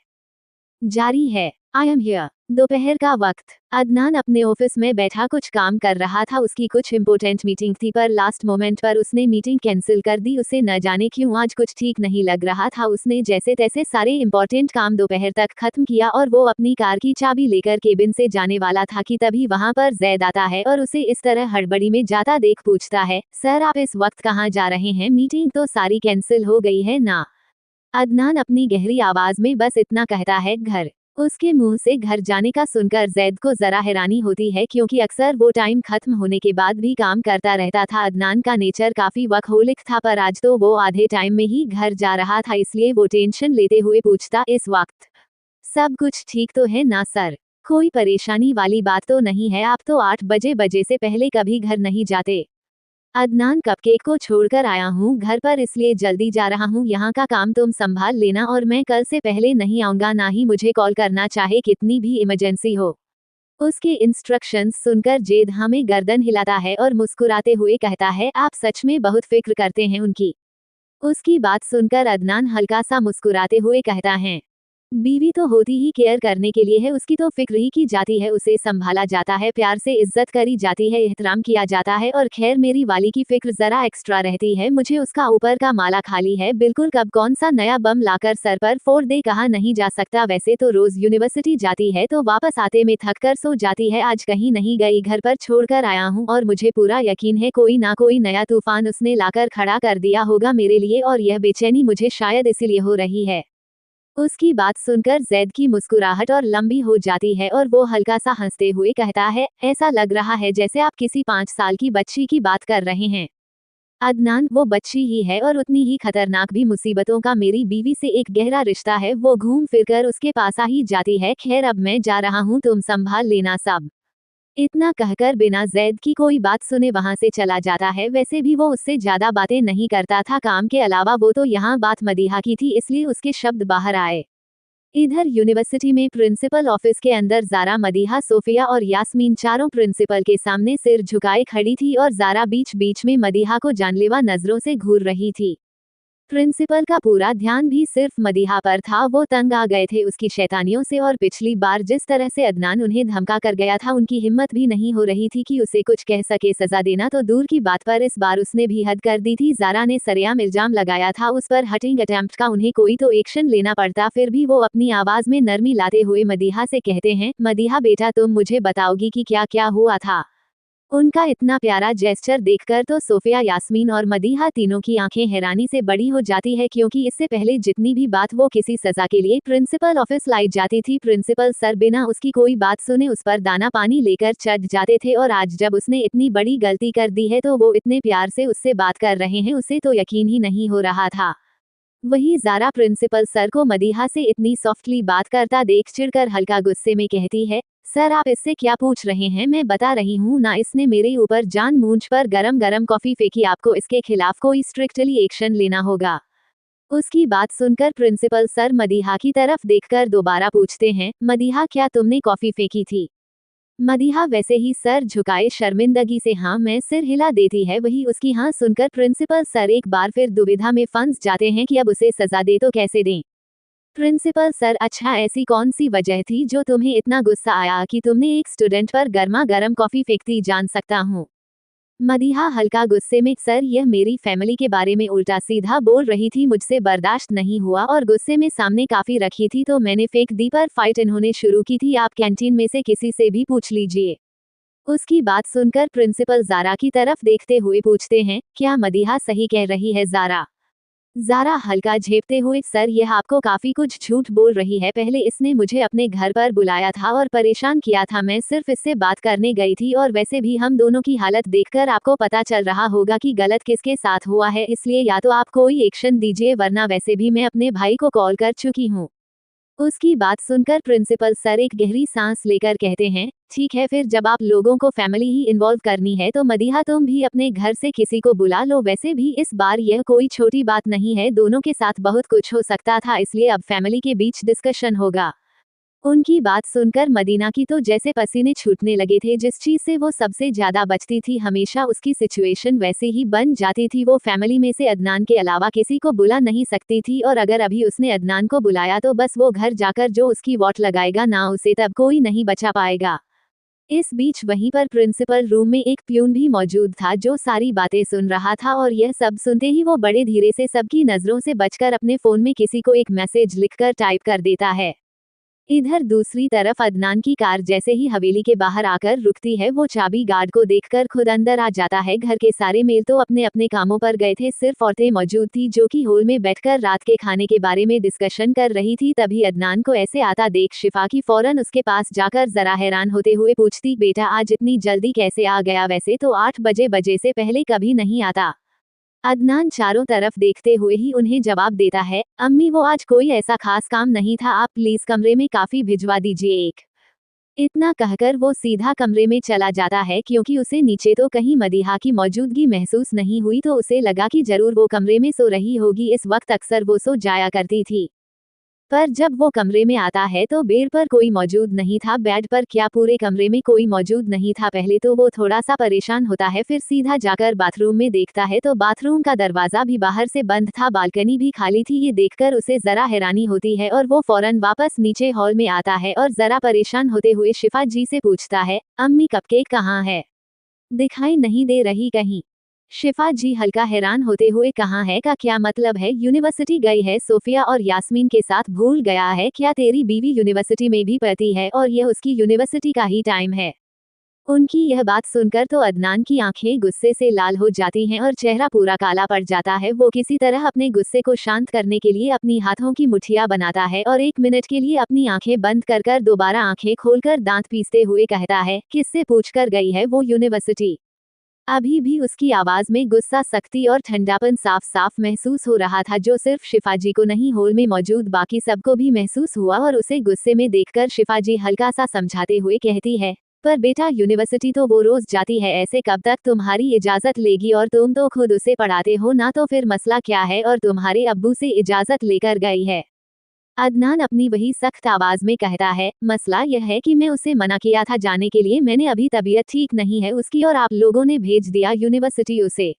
जारी है। I am here. दोपहर का वक्त। अदनान अपने ऑफिस में बैठा कुछ काम कर रहा था। उसकी कुछ इम्पोर्टेंट मीटिंग थी, पर लास्ट मोमेंट पर उसने मीटिंग कैंसिल कर दी। उसे न जाने क्यों आज कुछ ठीक नहीं लग रहा था। उसने जैसे तैसे सारे इम्पोर्टेंट काम दोपहर तक खत्म किया और वो अपनी कार की चाबी लेकर केबिन से जाने वाला था कि तभी वहां पर जैद आता है और उसे इस तरह हड़बड़ी में जाता देख पूछता है, सर आप इस वक्त कहाँ जा रहे हैं? मीटिंग तो सारी कैंसिल हो गई है ना? अदनान अपनी गहरी आवाज में बस इतना कहता है, घर। उसके मुंह से घर जाने का सुनकर जैद को जरा हैरानी होती है, क्योंकि अक्सर वो टाइम खत्म होने के बाद भी काम करता रहता था। अदनान का नेचर काफी वर्कहोलिक था, पर आज तो वो आधे टाइम में ही घर जा रहा था, इसलिए वो टेंशन लेते हुए पूछता, इस वक्त सब कुछ ठीक तो है ना सर? कोई परेशानी वाली बात तो नहीं है? आप तो 8 बजे से पहले कभी घर नहीं जाते। अदनान, कपकेक को छोड़कर आया हूँ घर पर, इसलिए जल्दी जा रहा हूँ। यहाँ का काम तुम संभाल लेना और मैं कल से पहले नहीं आऊंगा, ना ही मुझे कॉल करना, चाहे कितनी भी इमरजेंसी हो। उसके इंस्ट्रक्शंस सुनकर जेद हमें गर्दन हिलाता है और मुस्कुराते हुए कहता है, आप सच में बहुत फिक्र करते हैं उनकी। उसकी बात सुनकर अदनान हल्का सा मुस्कुराते हुए कहता है, बीवी तो होती ही केयर करने के लिए है, उसकी तो फिक्र ही की जाती है, उसे संभाला जाता है, प्यार से इज्जत करी जाती है, एहतराम किया जाता है। और खैर मेरी वाली की फिक्र जरा एक्स्ट्रा रहती है, मुझे उसका ऊपर का माला खाली है बिल्कुल, कब कौन सा नया बम लाकर सर पर फोड़ दे कहा नहीं जा सकता। वैसे तो रोज यूनिवर्सिटी जाती है तो वापस आते में थक कर सो जाती है, आज कहीं नहीं गई, घर पर छोड़कर आया हूँ और मुझे पूरा यकीन है कोई ना कोई नया तूफान उसने लाकर खड़ा कर दिया होगा मेरे लिए, और यह बेचैनी मुझे शायद इसीलिए हो रही है। उसकी बात सुनकर जैद की मुस्कुराहट और लंबी हो जाती है और वो हल्का सा हंसते हुए कहता है, ऐसा लग रहा है जैसे आप किसी 5 साल की बच्ची की बात कर रहे हैं। अदनान, वो बच्ची ही है और उतनी ही खतरनाक भी। मुसीबतों का मेरी बीवी से एक गहरा रिश्ता है, वो घूम फिर कर उसके पास आ ही जाती है। खैर अब मैं जा रहा हूँ, तुम संभाल लेना सब। इतना कहकर बिना जैद की कोई बात सुने वहां से चला जाता है। वैसे भी वो उससे ज्यादा बातें नहीं करता था, काम के अलावा वो तो यहाँ बात मदीहा की थी इसलिए उसके शब्द बाहर आए। इधर यूनिवर्सिटी में प्रिंसिपल ऑफिस के अंदर जारा, मदीहा, सोफिया और यास्मीन चारों प्रिंसिपल के सामने सिर झुकाए खड़ी थी और जारा बीच बीच में मदीहा को जानलेवा नजरों से घूर रही थी। प्रिंसिपल का पूरा ध्यान भी सिर्फ मदीहा पर था, वो तंग आ गए थे उसकी शैतानियों से, और पिछली बार जिस तरह से अदनान उन्हें धमका कर गया था उनकी हिम्मत भी नहीं हो रही थी कि उसे कुछ कह सके। सजा देना तो दूर की बात पर इस बार उसने भी हद कर दी थी। जारा ने सरेआम इल्जाम लगाया था उस पर, हटिंग अटेम्प्ट का उन्हें कोई तो एक्शन लेना पड़ता। फिर भी वो अपनी आवाज में नरमी लाते हुए मदीहा से कहते हैं, मदीहा बेटा तुम मुझे बताओगी कि क्या क्या हुआ था। उनका इतना प्यारा जेस्चर देखकर तो सोफिया, यास्मीन और मदीहा तीनों की आंखें हैरानी से बड़ी हो जाती है, क्योंकि इससे पहले जितनी भी बात वो किसी सजा के लिए प्रिंसिपल ऑफिस लाई जाती थी, प्रिंसिपल सर बिना उसकी कोई बात सुने उस पर दाना पानी लेकर चढ़ जाते थे, और आज जब उसने इतनी बड़ी गलती कर दी है तो वो इतने प्यार से उससे बात कर रहे हैं, उसे तो यकीन ही नहीं हो रहा था। वही जारा प्रिंसिपल सर को मदीहा से इतनी सॉफ्टली बात करता देख चिढ़कर हल्का गुस्से में कहती है, सर आप इससे क्या पूछ रहे हैं, मैं बता रही हूँ ना, इसने मेरे ऊपर जान मूंछ पर गरम गरम कॉफी फेंकी, आपको इसके खिलाफ कोई स्ट्रिक्टली एक्शन लेना होगा। उसकी बात सुनकर प्रिंसिपल सर मदीहा की तरफ देखकर दोबारा पूछते हैं, मदीहा क्या तुमने कॉफी फेंकी थी। मदीहा वैसे ही सर झुकाए शर्मिंदगी से हाँ मैं सिर हिला देती है। वही उसकी हाँ सुनकर प्रिंसिपल सर एक बार फिर दुविधा में फंस जाते हैं कि अब उसे सजा दे तो कैसे दें। प्रिंसिपल सर, अच्छा ऐसी कौन सी वजह थी जो तुम्हें इतना गुस्सा आया कि तुमने एक स्टूडेंट पर गर्मा गर्म कॉफी फेंकती, जान सकता हूँ। मदीहा हल्का गुस्से में, सर यह मेरी फैमिली के बारे में उल्टा सीधा बोल रही थी, मुझसे बर्दाश्त नहीं हुआ और गुस्से में सामने काफी रखी थी तो मैंने फेंक दी, पर फाइट इन्होंने शुरू की थी, आप कैंटीन में से किसी से भी पूछ लीजिए। उसकी बात सुनकर प्रिंसिपल जारा की तरफ देखते हुए पूछते हैं, क्या मदीहा सही कह रही है जारा। जारा हल्का झेपते हुए, सर यह आपको काफी कुछ झूठ बोल रही है, पहले इसने मुझे अपने घर पर बुलाया था और परेशान किया था, मैं सिर्फ इससे बात करने गई थी, और वैसे भी हम दोनों की हालत देखकर आपको पता चल रहा होगा कि गलत किसके साथ हुआ है, इसलिए या तो आप कोई एक्शन दीजिए वरना वैसे भी मैं अपने भाई को कॉल कर चुकी हूँ। उसकी बात सुनकर प्रिंसिपल सर एक गहरी सांस लेकर कहते हैं, ठीक है फिर जब आप लोगों को फैमिली ही इन्वॉल्व करनी है तो मदीहा तुम भी अपने घर से किसी को बुला लो, वैसे भी इस बार यह कोई छोटी बात नहीं है, दोनों के साथ बहुत कुछ हो सकता था, इसलिए अब फैमिली के बीच डिस्कशन होगा। उनकी बात सुनकर मदीना की तो जैसे पसीने छूटने लगे थे, जिस चीज से वो सबसे ज्यादा बचती थी हमेशा उसकी सिचुएशन वैसे ही बन जाती थी। वो फैमिली में से अदनान के अलावा किसी को बुला नहीं सकती थी, और अगर अभी उसने अदनान को बुलाया तो बस वो घर जाकर जो उसकी वोट लगाएगा ना उसे तब कोई नहीं बचा पाएगा। इस बीच वहीं पर प्रिंसिपल रूम में एक प्यून भी मौजूद था जो सारी बातें सुन रहा था, और यह सब सुनते ही वो बड़े धीरे से सबकी नजरों से बचकर अपने फोन में किसी को एक मैसेज लिखकर टाइप कर देता है। इधर दूसरी तरफ अदनान की कार जैसे ही हवेली के बाहर आकर रुकती है, वो चाबी गार्ड को देखकर खुद अंदर आ जाता है। घर के सारे मेल तो अपने अपने कामों पर गए थे, सिर्फ औरतें मौजूद थी जो कि हॉल में बैठकर रात के खाने के बारे में डिस्कशन कर रही थी। तभी अदनान को ऐसे आता देख शिफा की फौरन उसके पास जाकर जरा हैरान होते हुए पूछती, बेटा आज इतनी जल्दी कैसे आ गया, वैसे तो 8 बजे से पहले कभी नहीं आता। अदनान चारों तरफ देखते हुए ही उन्हें जवाब देता है, अम्मी वो आज कोई ऐसा खास काम नहीं था, आप प्लीज कमरे में काफी भिजवा दीजिए एक। इतना कहकर वो सीधा कमरे में चला जाता है, क्योंकि उसे नीचे तो कहीं मदीहा की मौजूदगी महसूस नहीं हुई, तो उसे लगा कि जरूर वो कमरे में सो रही होगी, इस वक्त अक्सर वो सो जाया करती थी। पर जब वो कमरे में आता है तो बेड पर कोई मौजूद नहीं था। बेड पर क्या, पूरे कमरे में कोई मौजूद नहीं था। पहले तो वो थोड़ा सा परेशान होता है, फिर सीधा जाकर बाथरूम में देखता है तो बाथरूम का दरवाजा भी बाहर से बंद था, बालकनी भी खाली थी। ये देखकर उसे जरा हैरानी होती है और वो फौरन वापस नीचे हॉल में आता है और जरा परेशान होते हुए शिफा जी से पूछता है, अम्मी कपकेक कहाँ है? दिखाई नहीं दे रही कहीं। शिफा जी हल्का हैरान होते हुए, कहाँ है का क्या मतलब है? यूनिवर्सिटी गई है सोफिया और यास्मीन के साथ, भूल गया है क्या? तेरी बीवी यूनिवर्सिटी में भी पढ़ती है और यह उसकी यूनिवर्सिटी का ही टाइम है। उनकी यह बात सुनकर तो अदनान की आंखें गुस्से से लाल हो जाती हैं और चेहरा पूरा काला पड़ जाता है। वो किसी तरह अपने गुस्से को शांत करने के लिए अपनी हाथों की मुठ्ठियां बनाता है और 1 मिनट के लिए अपनी आंखें बंद कर दोबारा आंखें खोलकर दांत पीसते हुए कहता है, किससे पूछकर गई है वो यूनिवर्सिटी? अभी भी उसकी आवाज में गुस्सा, सख्ती और ठंडापन साफ साफ महसूस हो रहा था, जो सिर्फ शिफाजी को नहीं, हॉल में मौजूद बाकी सबको भी महसूस हुआ। और उसे गुस्से में देखकर शिफाजी हल्का सा समझाते हुए कहती है, पर बेटा यूनिवर्सिटी तो वो रोज जाती है, ऐसे कब तक तुम्हारी इजाजत लेगी? और तुम तो खुद उसे पढ़ाते हो ना, तो फिर मसला क्या है? और तुम्हारे अब्बू से इजाजत लेकर गई है। अदनान अपनी वही सख्त आवाज में कहता है, मसला यह है कि मैं उसे मना किया था जाने के लिए, मैंने अभी तबीयत ठीक नहीं है उसकी और आप लोगों ने भेज दिया यूनिवर्सिटी उसे।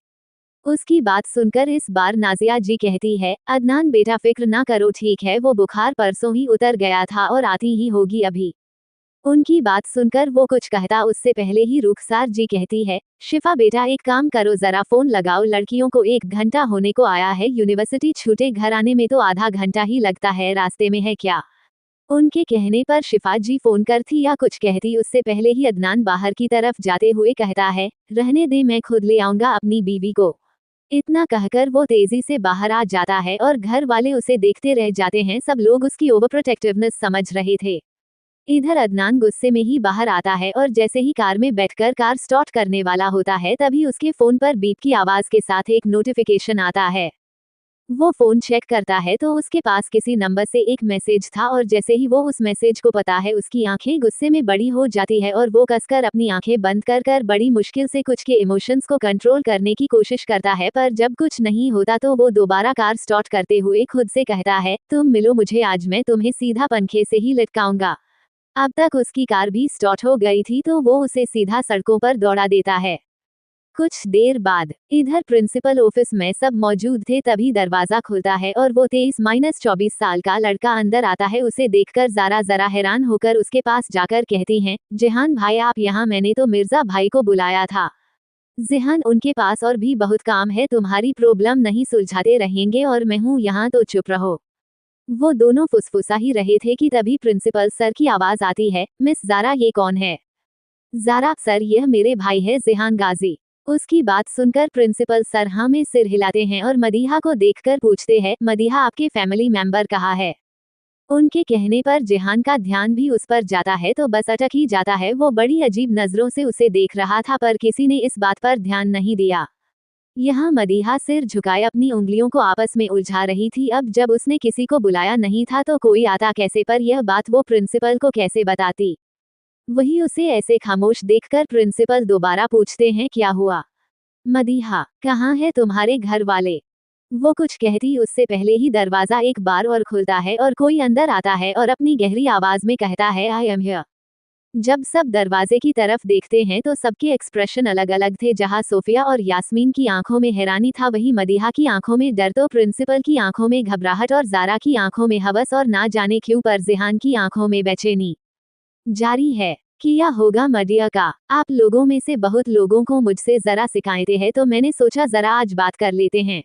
उसकी बात सुनकर इस बार नाजिया जी कहती है, अदनान बेटा फिक्र ना करो, ठीक है, वो बुखार परसों ही उतर गया था और आती ही होगी अभी। उनकी बात सुनकर वो कुछ कहता उससे पहले ही रुखसार जी कहती है, शिफा बेटा एक काम करो, जरा फोन लगाओ, लड़कियों को 1 घंटा होने को आया है यूनिवर्सिटी छूटे, घर आने में तो आधा घंटा ही लगता है, रास्ते में है क्या? उनके कहने पर शिफा जी फोन करती या कुछ कहती उससे पहले ही अदनान बाहर की तरफ जाते हुए कहता है, रहने दे, मैं खुद ले आऊंगा अपनी बीवी को। इतना कहकर वो तेजी से बाहर आ जाता है और घर वाले उसे देखते रह जाते हैं। सब लोग उसकी ओवर प्रोटेक्टिवनेस समझ रहे थे। इधर अदनान गुस्से में ही बाहर आता है और जैसे ही कार में बैठकर कार स्टार्ट करने वाला होता है, तभी उसके फोन पर बीप की आवाज के साथ एक नोटिफिकेशन आता है। वो फोन चेक करता है तो उसके पास किसी नंबर से एक मैसेज था और जैसे ही वो उस मैसेज को पता है, उसकी आंखें गुस्से में बड़ी हो जाती है और वो कसकर अपनी आंखें बंद कर बड़ी मुश्किल से कुछ के इमोशंस को कंट्रोल करने की कोशिश करता है। पर जब कुछ नहीं होता तो वो दोबारा कार स्टार्ट करते हुए खुद से कहता है, तुम मिलो मुझे, आज मैं तुम्हें सीधा पंखे से ही लटकाऊंगा। अब तक उसकी कार भी स्टार्ट हो गई थी तो वो उसे सीधा सड़कों पर दौड़ा देता है। कुछ देर बाद इधर प्रिंसिपल ऑफिस में सब मौजूद थे, तभी दरवाजा खुलता है और वो 23-24 साल का लड़का अंदर आता है। उसे देखकर ज़ारा जरा हैरान होकर उसके पास जाकर कहती हैं, जिहान भाई आप यहाँ? मैंने तो मिर्जा भाई को बुलाया था। जिहान उनके पास और भी बहुत काम है, तुम्हारी प्रॉब्लम नहीं सुलझाते रहेंगे और मैं हूँ यहाँ, तो चुप रहो। वो दोनों फुसफुसा ही रहे थे कि तभी प्रिंसिपल सर की आवाज आती है, मिस ज़ारा ये कौन है? ज़ारा सर यह मेरे भाई है जिहान गाजी। उसकी बात सुनकर प्रिंसिपल सर हाँ में सिर हिलाते हैं और मदीहा को देखकर पूछते हैं, मदीहा आपके फैमिली मेंबर कहाँ है? उनके कहने पर जिहान का ध्यान भी उस पर जाता है तो बस अटक ही जाता है। वो बड़ी अजीब नजरों से उसे देख रहा था पर किसी ने इस बात पर ध्यान नहीं दिया। यहाँ मदीहा सिर झुकाए अपनी उंगलियों को आपस में उलझा रही थी। अब जब उसने किसी को बुलाया नहीं था तो कोई आता कैसे, पर यह बात वो प्रिंसिपल को कैसे बताती? वही उसे ऐसे खामोश देखकर प्रिंसिपल दोबारा पूछते हैं, क्या हुआ मदीहा, कहाँ है तुम्हारे घर वाले? वो कुछ कहती उससे पहले ही दरवाजा एक बार और खुलता है और कोई अंदर आता है और अपनी गहरी आवाज में कहता है, आई एम हियर। जब सब दरवाजे की तरफ देखते हैं तो सबके एक्सप्रेशन अलग अलग थे। जहां सोफिया और यास्मीन की आंखों में हैरानी था, वहीं मदीहा की आंखों में डर, तो प्रिंसिपल की आंखों में घबराहट और ज़ारा की आंखों में हवस और ना जाने क्यों पर जिहान की आंखों में बेचैनी। जारी है, किया होगा मडिया का। आप लोगों में से बहुत लोगों को मुझसे जरा शिकायतें हैं तो मैंने सोचा जरा आज बात कर लेते हैं।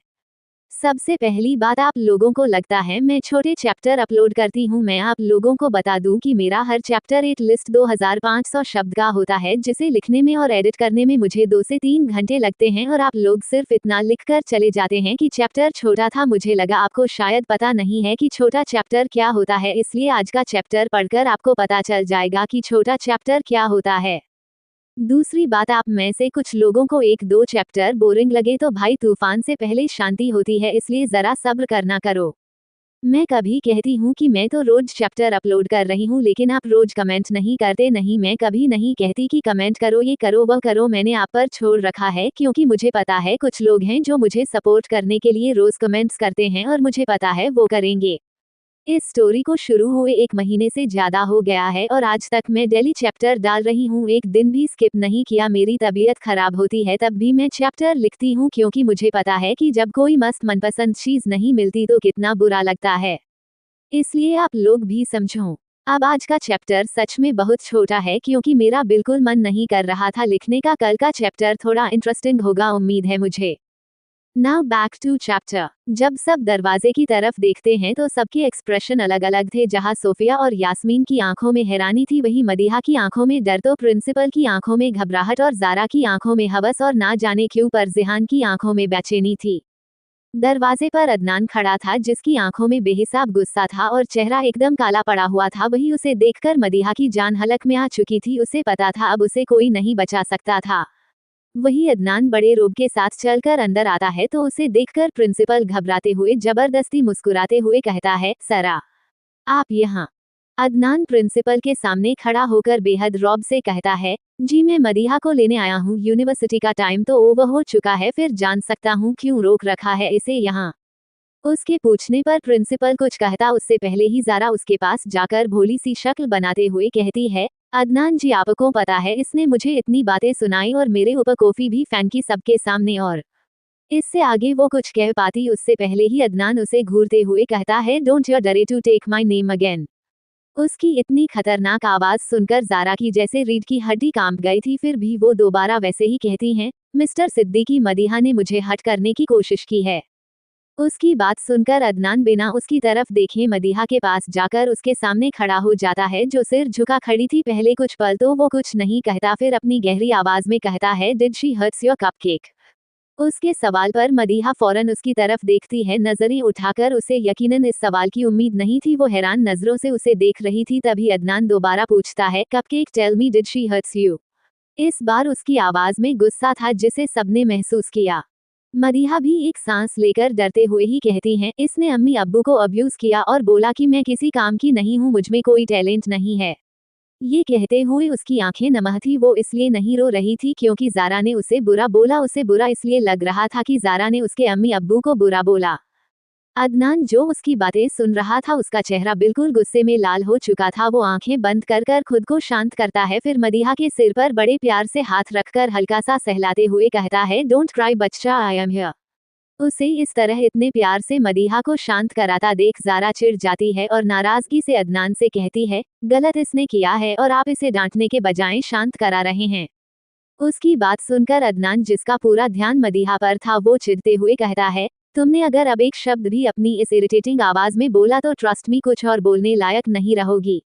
सबसे पहली बात, आप लोगों को लगता है मैं छोटे चैप्टर अपलोड करती हूँ। मैं आप लोगों को बता दूं कि मेरा हर चैप्टर एक लिस्ट 2500 शब्द का होता है, जिसे लिखने में और एडिट करने में मुझे 2 से 3 घंटे लगते हैं और आप लोग सिर्फ इतना लिखकर चले जाते हैं कि चैप्टर छोटा था। मुझे लगा आपको शायद पता नहीं है कि छोटा चैप्टर क्या होता है, इसलिए आज का चैप्टर पढ़कर आपको पता चल जाएगा कि छोटा चैप्टर क्या होता है। दूसरी बात, आप में से कुछ लोगों को 1-2 चैप्टर बोरिंग लगे तो भाई तूफान से पहले शांति होती है, इसलिए जरा सब्र करना करो। मैं कभी कहती हूँ कि मैं तो रोज चैप्टर अपलोड कर रही हूँ, लेकिन आप रोज कमेंट नहीं करते। नहीं, मैं कभी नहीं कहती कि कमेंट करो, ये करो, वह करो। मैंने आप पर छोड़ रखा है क्योंकि मुझे पता है कुछ लोग हैं जो मुझे सपोर्ट करने के लिए रोज कमेंट्स करते हैं और मुझे पता है वो करेंगे। इस स्टोरी को शुरू हुए 1 महीने से ज्यादा हो गया है और आज तक मैं डेली चैप्टर डाल रही हूँ, एक दिन भी स्किप नहीं किया। मेरी तबीयत खराब होती है तब भी मैं चैप्टर लिखती हूँ, क्योंकि मुझे पता है कि जब कोई मस्त मनपसंद चीज नहीं मिलती तो कितना बुरा लगता है। इसलिए आप लोग भी समझो। अब आज का चैप्टर सच में बहुत छोटा है, क्योंकि मेरा बिल्कुल मन नहीं कर रहा था लिखने का। कल का चैप्टर थोड़ा इंटरेस्टिंग होगा, उम्मीद है मुझे। Now back to chapter. जब सब दरवाजे की तरफ देखते हैं तो सबके एक्सप्रेशन अलग अलग थे। जहां सोफिया और यास्मीन की आंखों में हैरानी थी, वहीं मदीहा की आंखों में डर, तो प्रिंसिपल की आंखों में घबराहट और जारा की आंखों में हवस, और ना जाने क्यों पर जिहान की आंखों में बेचैनी थी। दरवाजे पर अदनान खड़ा था, जिसकी आंखों में बेहिसाब गुस्सा था और चेहरा एकदम काला पड़ा हुआ था। वही उसे देखकर मदीहा की जान हलक में आ चुकी थी। उसे पता था अब उसे कोई नहीं बचा सकता था। वही अदनान बड़े रोब के साथ चलकर अंदर आता है तो उसे देखकर प्रिंसिपल घबराते हुए जबरदस्ती मुस्कुराते हुए कहता है, सरा, आप यहाँ। अदनान प्रिंसिपल के सामने खड़ा होकर बेहद रौब से कहता है, जी मैं मदीहा को लेने आया हूँ। यूनिवर्सिटी का टाइम तो ओवर हो चुका है, फिर जान सकता हूँ क्यों रोक रखा है इसे यहाँ। उसके पूछने पर प्रिंसिपल कुछ कहता उससे पहले ही जारा उसके पास जाकर भोली सी शक्ल बनाते हुए कहती है, अदनान जी आपको पता है इसने मुझे इतनी बातें सुनाई और मेरे ऊपर कॉफी भी फैन की सबके सामने। और इससे आगे वो कुछ कह पाती उससे पहले ही अदनान उसे घूरते हुए कहता है, don't you dare to take my name again. उसकी इतनी खतरनाक आवाज सुनकर जारा की जैसे रीढ़ की हड्डी कांप गई थी, फिर भी वो दोबारा वैसे ही कहती हैं, मिस्टर सिद्दीकी, मदीहा ने मुझे हट करने की कोशिश की है। उसकी बात सुनकर अदनान बिना उसकी तरफ देखे मदीहा के पास जाकर उसके सामने खड़ा हो जाता है, जो सिर झुका खड़ी थी। पहले कुछ पल तो वो कुछ नहीं कहता, फिर अपनी गहरी आवाज में कहता है, did she hurts your cupcake. उसके सवाल पर मदीहा फौरन उसकी तरफ देखती है, नजरें उठाकर। उसे यकीनन इस सवाल की उम्मीद नहीं थी, वो हैरान नजरों से उसे देख रही थी। तभी अदनान दोबारा पूछता है, cupcake, tell me, did she hurts you. इस बार उसकी आवाज में गुस्सा था, जिसे सबने महसूस किया। मदीहा भी एक सांस लेकर डरते हुए ही कहती हैं, इसने अम्मी अब्बू को अब्यूज किया और बोला कि मैं किसी काम की नहीं हूँ, मुझमें कोई टैलेंट नहीं है। ये कहते हुए उसकी आंखें नम थी। वो इसलिए नहीं रो रही थी क्योंकि जारा ने उसे बुरा बोला, उसे बुरा इसलिए लग रहा था कि जारा ने उसके अम्मी अब्बू को बुरा बोला। अदनान जो उसकी बातें सुन रहा था, उसका चेहरा बिल्कुल गुस्से में लाल हो चुका था। वो आंखें बंद कर कर खुद को शांत करता है, फिर मदीहा के सिर पर बड़े प्यार से हाथ रखकर हल्का सा सहलाते हुए कहता है, डोंट क्राई बच्चा, आई एम हियर। उसे इस तरह इतने प्यार से मदीहा को शांत कराता देख जारा चिढ़ जाती है और नाराजगी से अदनान से कहती है, गलत इसने किया है और आप इसे डांटने के बजाय शांत करा रहे हैं। उसकी बात सुनकर अदनान, जिसका पूरा ध्यान मदीहा पर था, वो चिढ़ते हुए कहता है, तुमने अगर अब एक शब्द भी अपनी इस इरिटेटिंग आवाज में बोला तो ट्रस्ट मी, कुछ और बोलने लायक नहीं रहोगी।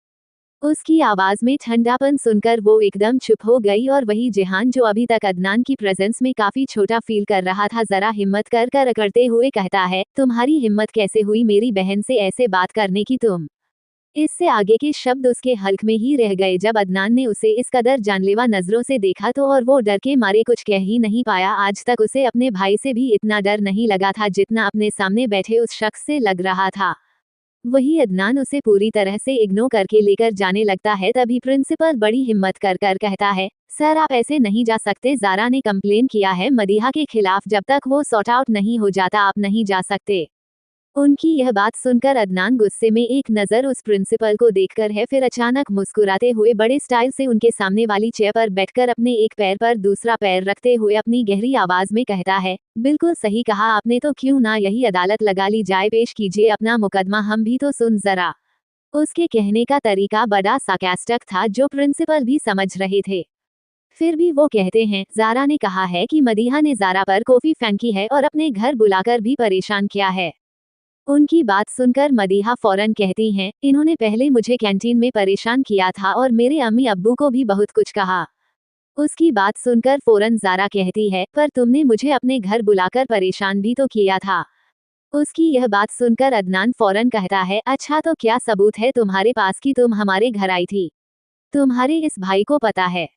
उसकी आवाज में ठंडापन सुनकर वो एकदम चुप हो गई और वही जिहान, जो अभी तक अदनान की प्रेजेंस में काफी छोटा फील कर रहा था, जरा हिम्मत कर कर अकड़ते हुए कहता है, तुम्हारी हिम्मत कैसे हुई मेरी बहन से ऐसे बात करने की तुम। इससे आगे के शब्द उसके हल्क में ही रह गए। जब अदनान ने उसे इस कदर जानलेवा नजरों से देखा तो और वो डर के मारे कुछ कह ही नहीं पाया। आज तक उसे अपने भाई से भी इतना डर नहीं लगा था जितना अपने सामने बैठे उस शख्स से लग रहा था। वही अदनान उसे पूरी तरह से इग्नोर करके लेकर जाने लगता है। तभी प्रिंसिपल बड़ी हिम्मत कर कर कहता है, सर आप ऐसे नहीं जा सकते, जारा ने कंप्लेन किया है मदीहा के खिलाफ, जब तक वो सॉर्ट आउट नहीं हो जाता आप नहीं जा सकते। उनकी यह बात सुनकर अदनान गुस्से में एक नज़र उस प्रिंसिपल को देखकर है, फिर अचानक मुस्कुराते हुए बड़े स्टाइल से उनके सामने वाली चेयर पर बैठकर अपने एक पैर पर दूसरा पैर रखते हुए अपनी गहरी आवाज में कहता है, बिल्कुल सही कहा आपने, तो क्यों ना यही अदालत लगा ली जाए, पेश कीजिए अपना मुकदमा, हम भी तो सुन जरा। उसके कहने का तरीका बड़ा सार्कास्टिक था, जो प्रिंसिपल भी समझ रहे थे। फिर भी वो कहते हैं, जारा ने कहा है कि मदीहा ने जारा पर कॉफी फेंकी है और अपने घर बुलाकर भी परेशान किया है। उनकी बात सुनकर मदीहा फौरन कहती हैं, इन्होंने पहले मुझे कैंटीन में परेशान किया था और मेरे अम्मी अब्बू को भी बहुत कुछ कहा। उसकी बात सुनकर फौरन जारा कहती है, पर तुमने मुझे अपने घर बुलाकर परेशान भी तो किया था। उसकी यह बात सुनकर अदनान फौरन कहता है, अच्छा तो क्या सबूत है तुम्हारे पास कि तुम हमारे घर आई थी? तुम्हारे इस भाई को पता है?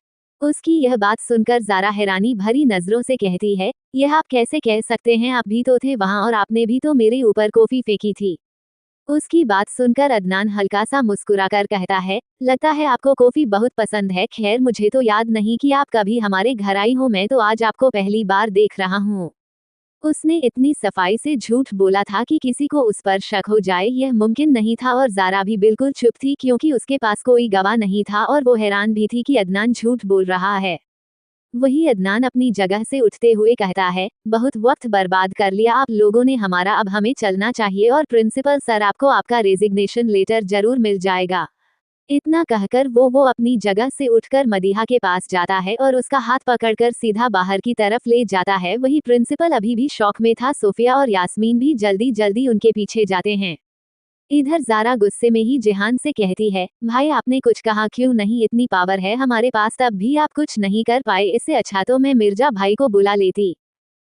उसकी यह बात सुनकर जारा हैरानी भरी नजरों से कहती है, यह आप कैसे कह सकते हैं, आप भी तो थे वहां और आपने भी तो मेरे ऊपर कॉफी फेंकी थी। उसकी बात सुनकर अदनान हल्का सा मुस्कुराकर कहता है, लगता है आपको कॉफी बहुत पसंद है, खैर मुझे तो याद नहीं कि आप कभी हमारे घर आई हो, मैं तो आज आपको पहली बार देख रहा हूँ। उसने इतनी सफाई से झूठ बोला था कि किसी को उस पर शक हो जाए यह मुमकिन नहीं था और ज़ारा भी बिल्कुल चुप थी क्योंकि उसके पास कोई गवाह नहीं था और वो हैरान भी थी कि अदनान झूठ बोल रहा है। वही अदनान अपनी जगह से उठते हुए कहता है, बहुत वक्त बर्बाद कर लिया आप लोगों ने हमारा, अब हमें चलना चाहिए और प्रिंसिपल सर आपको आपका रेजिग्नेशन लेटर जरूर मिल जाएगा। इतना कहकर वो अपनी जगह से उठकर मदीहा के पास जाता है और उसका हाथ पकड़कर सीधा बाहर की तरफ ले जाता है। वही प्रिंसिपल अभी भी शौक में था। सोफिया और यास्मीन भी जल्दी जल्दी उनके पीछे जाते हैं। इधर ज़ारा गुस्से में ही जिहान से कहती है, भाई आपने कुछ कहा क्यों नहीं, इतनी पावर है हमारे पास तब भी आप कुछ नहीं कर पाए, इससे अच्छा तो मैं मिर्जा भाई को बुला लेती।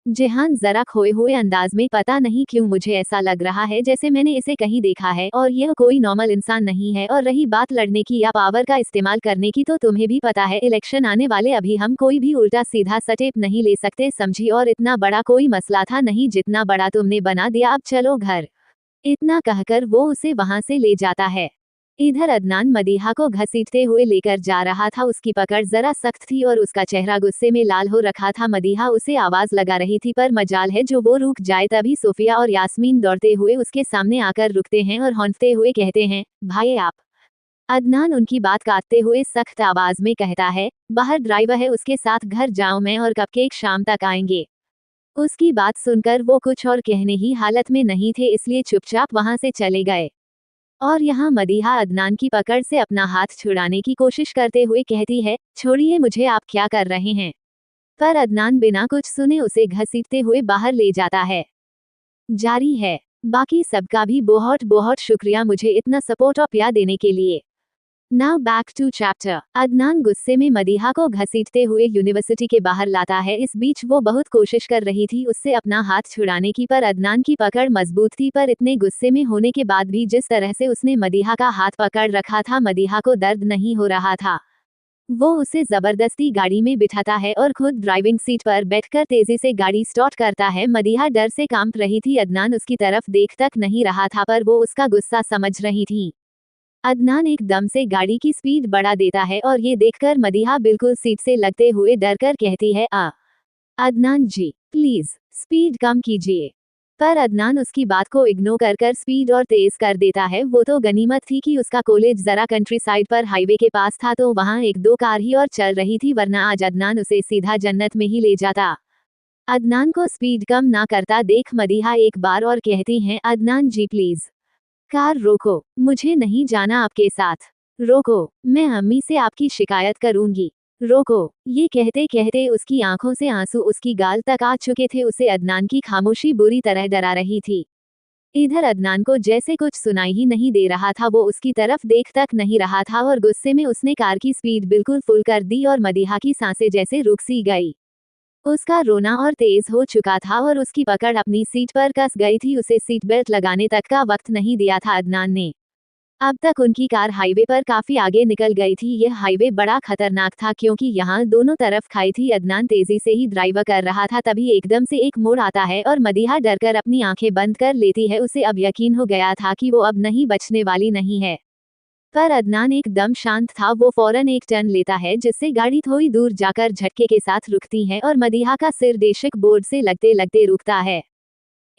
जिहान जरा खोए हुए अंदाज में, पता नहीं क्यों मुझे ऐसा लग रहा है जैसे मैंने इसे कहीं देखा है और यह कोई नॉर्मल इंसान नहीं है। और रही बात लड़ने की या पावर का इस्तेमाल करने की, तो तुम्हें भी पता है इलेक्शन आने वाले, अभी हम कोई भी उल्टा सीधा स्टेप नहीं ले सकते समझी, और इतना बड़ा कोई मसला था नहीं जितना बड़ा तुमने बना दिया, अब चलो घर। इतना कहकर वो उसे वहां से ले जाता है। इधर अदनान मदीहा को घसीटते हुए लेकर जा रहा था। उसकी पकड़ जरा सख्त थी और उसका चेहरा गुस्से में लाल हो रखा था। मदीहा उसे आवाज लगा रही थी पर मजाल है जो वो रुक जाए। तभी सोफिया और यास्मीन दौड़ते हुए उसके सामने आकर रुकते हैं और हौंकते हुए कहते हैं, भाई आप। अदनान उनकी बात काटते हुए सख्त आवाज में कहता है, बाहर ड्राइवर है उसके साथ घर जाऊं मैं और कपकेक शाम तक आएंगे। उसकी बात सुनकर वो कुछ और कहने ही हालत में नहीं थे, इसलिए चुपचाप वहां से चले गए। और यहाँ मदीहा अदनान की पकड़ से अपना हाथ छुड़ाने की कोशिश करते हुए कहती है, छोड़िए मुझे, आप क्या कर रहे हैं। पर अदनान बिना कुछ सुने उसे घसीटते हुए बाहर ले जाता है। जारी है। बाकी सबका भी बहुत बहुत शुक्रिया मुझे इतना सपोर्ट और प्यार देने के लिए। Now back to chapter. Adnan गुस्से में मदीहा को घसीटते हुए यूनिवर्सिटी के बाहर लाता है। इस बीच वो बहुत कोशिश कर रही थी उससे अपना हाथ छुड़ाने की, पर अदनान की पकड़ मजबूत थी। पर इतने गुस्से में होने के बाद भी जिस तरह से उसने मदीहा का हाथ पकड़ रखा था, मदीहा को दर्द नहीं हो रहा था। वो उसे जबरदस्ती गाड़ी में बिठाता है और खुद ड्राइविंग सीट पर बैठकर तेजी से गाड़ी स्टार्ट करता है। मदीहा डर से कांप रही थी। अदनान उसकी तरफ देख तक नहीं रहा था पर वो उसका गुस्सा समझ रही थी। अदनान एकदम से गाड़ी की स्पीड बढ़ा देता है और ये देखकर मदीहा बिल्कुल सीट से लगते हुए डरकर कहती है, अदनान जी प्लीज स्पीड कम कीजिए। पर अदनान उसकी बात को इग्नोर कर स्पीड और तेज कर देता है। वो तो गनीमत थी कि उसका कॉलेज जरा कंट्री साइड पर हाईवे के पास था, तो वहाँ एक दो कार ही और चल रही थी, वरना आज अदनान उसे सीधा जन्नत में ही ले जाता। अदनान को स्पीड कम ना करता देख मदीहा एक बार और कहती हैं, अदनान जी प्लीज कार रोको, मुझे नहीं जाना आपके साथ। रोको, मैं अम्मी से आपकी शिकायत करूंगी। रोको। ये कहते कहते उसकी आंखों से आंसू उसकी गाल तक आ चुके थे। उसे अदनान की खामोशी बुरी तरह डरा रही थी। इधर अदनान को जैसे कुछ सुनाई ही नहीं दे रहा था। वो उसकी तरफ देख तक नहीं रहा था और गुस्से में उसने कार की स्पीड बिल्कुल फुल कर दी और मदीहा की सांसें जैसे रुक सी गई। उसका रोना और तेज हो चुका था और उसकी पकड़ अपनी सीट पर कस गई थी। उसे सीट बेल्ट लगाने तक का वक्त नहीं दिया था अदनान ने। अब तक उनकी कार हाईवे पर काफी आगे निकल गई थी। यह हाईवे बड़ा खतरनाक था क्योंकि यहाँ दोनों तरफ खाई थी। अदनान तेजी से ही ड्राइव कर रहा था, तभी एकदम से एक मोड़ आता है और मदीहा डरकर अपनी आंखें बंद कर लेती है। उसे अब यकीन हो गया था कि वो अब नहीं बचने वाली नहीं है। पर अदनान एकदम शांत था। वो फौरन एक टर्न लेता है जिससे गाड़ी थोड़ी दूर जाकर झटके के साथ रुकती है और मदीहा का सिर डेशिक बोर्ड से लगते लगते रुकता है।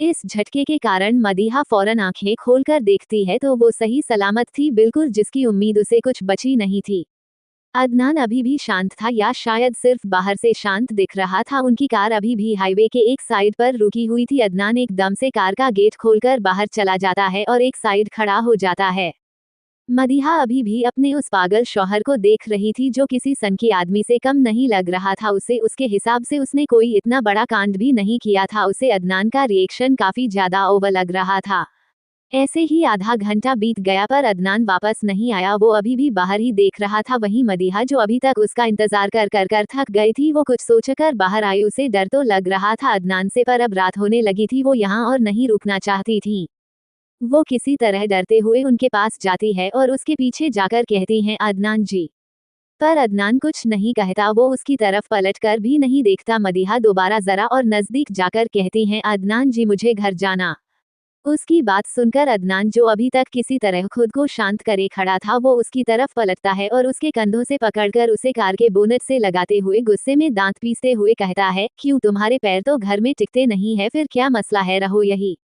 इस झटके के कारण मदीहा फौरन आंखें खोलकर देखती है तो वो सही सलामत थी, बिल्कुल जिसकी उम्मीद उसे कुछ बची नहीं थी। अदनान अभी भी शांत था, या शायद सिर्फ बाहर से शांत दिख रहा था। उनकी कार अभी भी हाईवे के एक साइड पर रुकी हुई थी। अदनान एकदम से कार का गेट खोलकर बाहर चला जाता है और एक साइड खड़ा हो जाता है। मदीहा अभी भी अपने उस पागल शौहर को देख रही थी जो किसी सनकी आदमी से कम नहीं लग रहा था उसे। उसके हिसाब से उसने कोई इतना बड़ा कांड भी नहीं किया था। उसे अदनान का रिएक्शन काफी ज्यादा ओवर लग रहा था। ऐसे ही आधा घंटा बीत गया पर अदनान वापस नहीं आया। वो अभी भी बाहर ही देख रहा था। वहीं मदीहा जो अभी तक उसका इंतजार कर थक गई थी, वो कुछ सोचकर बाहर आई। उसे डर तो लग रहा था अदनान से, पर अब रात होने लगी थी, वो यहाँ और नहीं रुकना चाहती थी। वो किसी तरह डरते हुए उनके पास जाती है और उसके पीछे जाकर कहती हैं, अदनान जी। पर अदनान कुछ नहीं कहता, वो उसकी तरफ पलटकर भी नहीं देखता। मदीहा दोबारा जरा और नजदीक जाकर कहती हैं, अदनान जी मुझे घर जाना। उसकी बात सुनकर अदनान, जो अभी तक किसी तरह खुद को शांत करे खड़ा था, वो उसकी तरफ पलटता है और उसके कंधों से पकड़कर उसे कार के बोनट से लगाते हुए गुस्से में दांत पीसते हुए कहता है, क्यों तुम्हारे पैर तो घर में टिकते नहीं है, फिर क्या मसला है, रहो यही।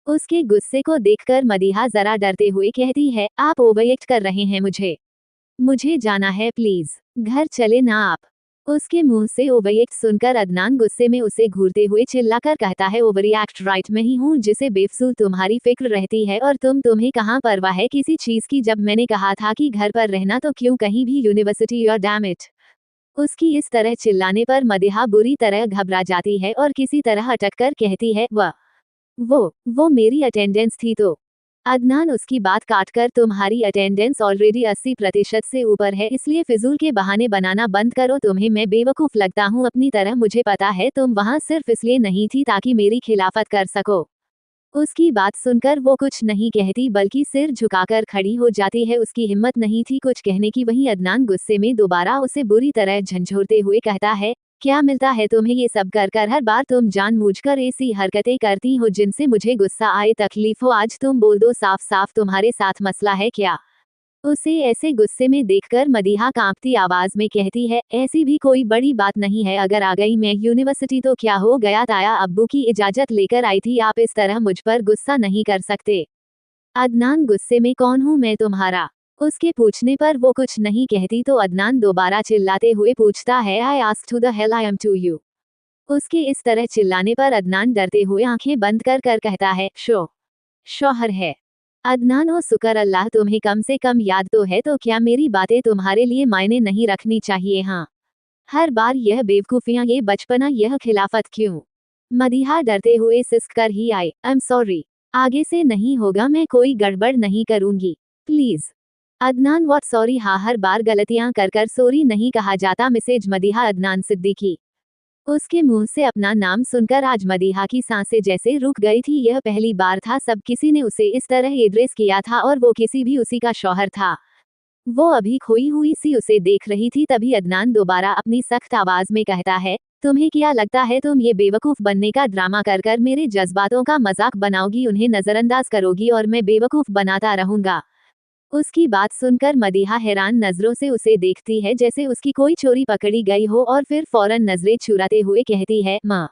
उसके गुस्से को देखकर मदीहा जरा डरते हुए कहती है, आप ओवरएक्ट कर रहे हैं, मुझे जाना है, प्लीज घर चले ना आप। उसके मुंह से ओवरएक्ट सुनकर अदनान गुस्से में उसे घूरते हुए चिल्लाकर कहता है, ओवरएक्ट राइट, मैं ही हूँ जिसे बेफिजूल तुम्हारी फिक्र रहती है, और तुम्हें कहाँ परवाह है किसी चीज की। जब मैंने कहा था कि घर पर रहना तो क्यों कहीं भी यूनिवर्सिटी, और डैम इट। उसकी इस तरह चिल्लाने पर मदीहा बुरी तरह घबरा जाती है और किसी तरह अटक कर कहती है, वो मेरी अटेंडेंस थी तो। अदनान उसकी बात काटकर, तुम्हारी अटेंडेंस ऑलरेडी 80% से ऊपर है, इसलिए फिजूल के बहाने बनाना बंद करो। तुम्हें मैं बेवकूफ लगता हूँ अपनी तरह? मुझे पता है तुम वहाँ सिर्फ इसलिए नहीं थी ताकि मेरी खिलाफत कर सको। उसकी बात सुनकर वो कुछ नहीं कहती बल्कि सिर झुकाकर खड़ी हो जाती है। उसकी हिम्मत नहीं थी कुछ कहने की। वहीं अदनान गुस्से में दोबारा उसे बुरी तरह झंझोरते हुए कहता है, क्या मिलता है तुम्हें ये सब कर हर बार तुम जानबूझकर ऐसी हरकतें करती हो जिनसे मुझे गुस्सा आए, तकलीफ हो। आज तुम बोल दो साफ साफ, तुम्हारे साथ मसला है क्या? उसे ऐसे गुस्से में देखकर मदीहा कांपती आवाज में कहती है, ऐसी भी कोई बड़ी बात नहीं है, अगर आ गई मैं यूनिवर्सिटी तो क्या हो गया, ताया अब्बू की इजाजत लेकर आई थी, आप इस तरह मुझ पर गुस्सा नहीं कर सकते। अदनान गुस्से में, कौन हूँ मैं तुम्हारा? उसके पूछने पर वो कुछ नहीं कहती तो अदनान दोबारा चिल्लाते हुए पूछता है, I asked who the hell I am to you. उसके इस तरह चिल्लाने पर अदनान डरते हुए आंखें बंद कर कहता है, शौहर है। अदनान, ओ शुक्र अल्लाह, तुम्हें कम से कम याद तो है, तो क्या मेरी बातें तुम्हारे लिए मायने नहीं रखनी चाहिए? हाँ, हर बार यह बेवकूफियां, ये बचपना, यह खिलाफत क्यों? मदीहा डरते हुए सिसक कर ही आई एम सॉरी, आगे से नहीं होगा, मैं कोई गड़बड़ नहीं करूंगी, प्लीज। Adnan, what sorry? हाँ, हर बार गलतियां कर सॉरी नहीं कहा जाता, मिसेज मदीहा अदनान सिद्दीकी। उसके मुंह से अपना नाम सुनकर आज मदीहा की सांसें जैसे रुक गई थी। यह पहली बार था सब किसी ने उसे इस तरह एड्रेस किया था, और वो किसी भी उसी का शौहर था। वो अभी खोई हुई सी उसे देख रही थी। तभी अदनान दोबारा अपनी सख्त आवाज में कहता है, तुम्हें क्या लगता है तुम ये बेवकूफ बनने का ड्रामा कर मेरे जज्बातों का मजाक बनाओगी, उन्हें नजरअंदाज करोगी और मैं बेवकूफ बनाता रहूंगा? उसकी बात सुनकर मदीहा हैरान नजरों से उसे देखती है जैसे उसकी कोई चोरी पकड़ी गई हो, और फिर फौरन नजरें चुराते हुए कहती है, माँ,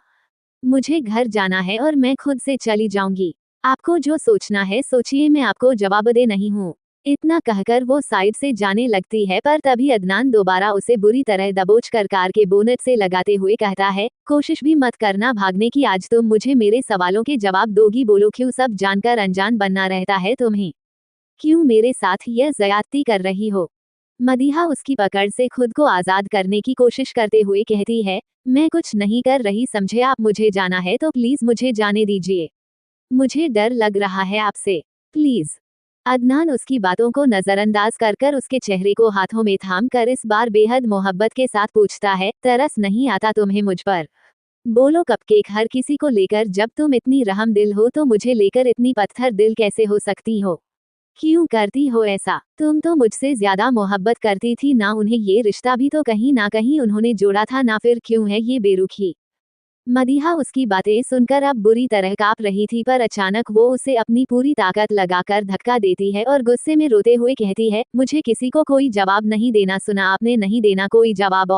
मुझे घर जाना है और मैं खुद से चली जाऊंगी। आपको जो सोचना है सोचिए, मैं आपको जवाब दे नहीं हूँ। इतना कहकर वो साइड से जाने लगती है, पर तभी अदनान दोबारा उसे बुरी तरह दबोच कर कार के बोनट से लगाते हुए कहता है, कोशिश भी मत करना भागने की, आज तुम मुझे मेरे सवालों के जवाब दोगी। बोलो, क्यों सब जानकर अनजान बनना रहता है तुम्हें? क्यों मेरे साथ यह ज्यादती कर रही हो? मदीहा उसकी पकड़ से खुद को आजाद करने की कोशिश करते हुए कहती है, मैं कुछ नहीं कर रही समझे आप, मुझे जाना है तो प्लीज मुझे जाने दीजिए। मुझे डर लग रहा है आपसे, प्लीज। अदनान उसकी बातों को नजरअंदाज कर उसके चेहरे को हाथों में थाम कर इस बार बेहद मोहब्बत के साथ पूछता है, तरस नहीं आता तुम्हें मुझ पर? बोलो कपकेक, हर किसी को लेकर जब तुम इतनी रहम दिल हो तो मुझे लेकर इतनी पत्थर दिल कैसे हो सकती हो? क्यों करती हो ऐसा? तुम तो मुझसे ज्यादा मोहब्बत करती थी ना, उन्हें ये रिश्ता भी तो कहीं ना कहीं उन्होंने जोड़ा था ना, फिर क्यों है ये बेरुखी? मदीहा उसकी बातें सुनकर अब बुरी तरह कांप रही थी, पर अचानक वो उसे अपनी पूरी ताकत लगाकर धक्का देती है और गुस्से में रोते हुए कहती है, मुझे किसी को कोई जवाब नहीं देना, सुना आपने? नहीं देना कोई जवाब,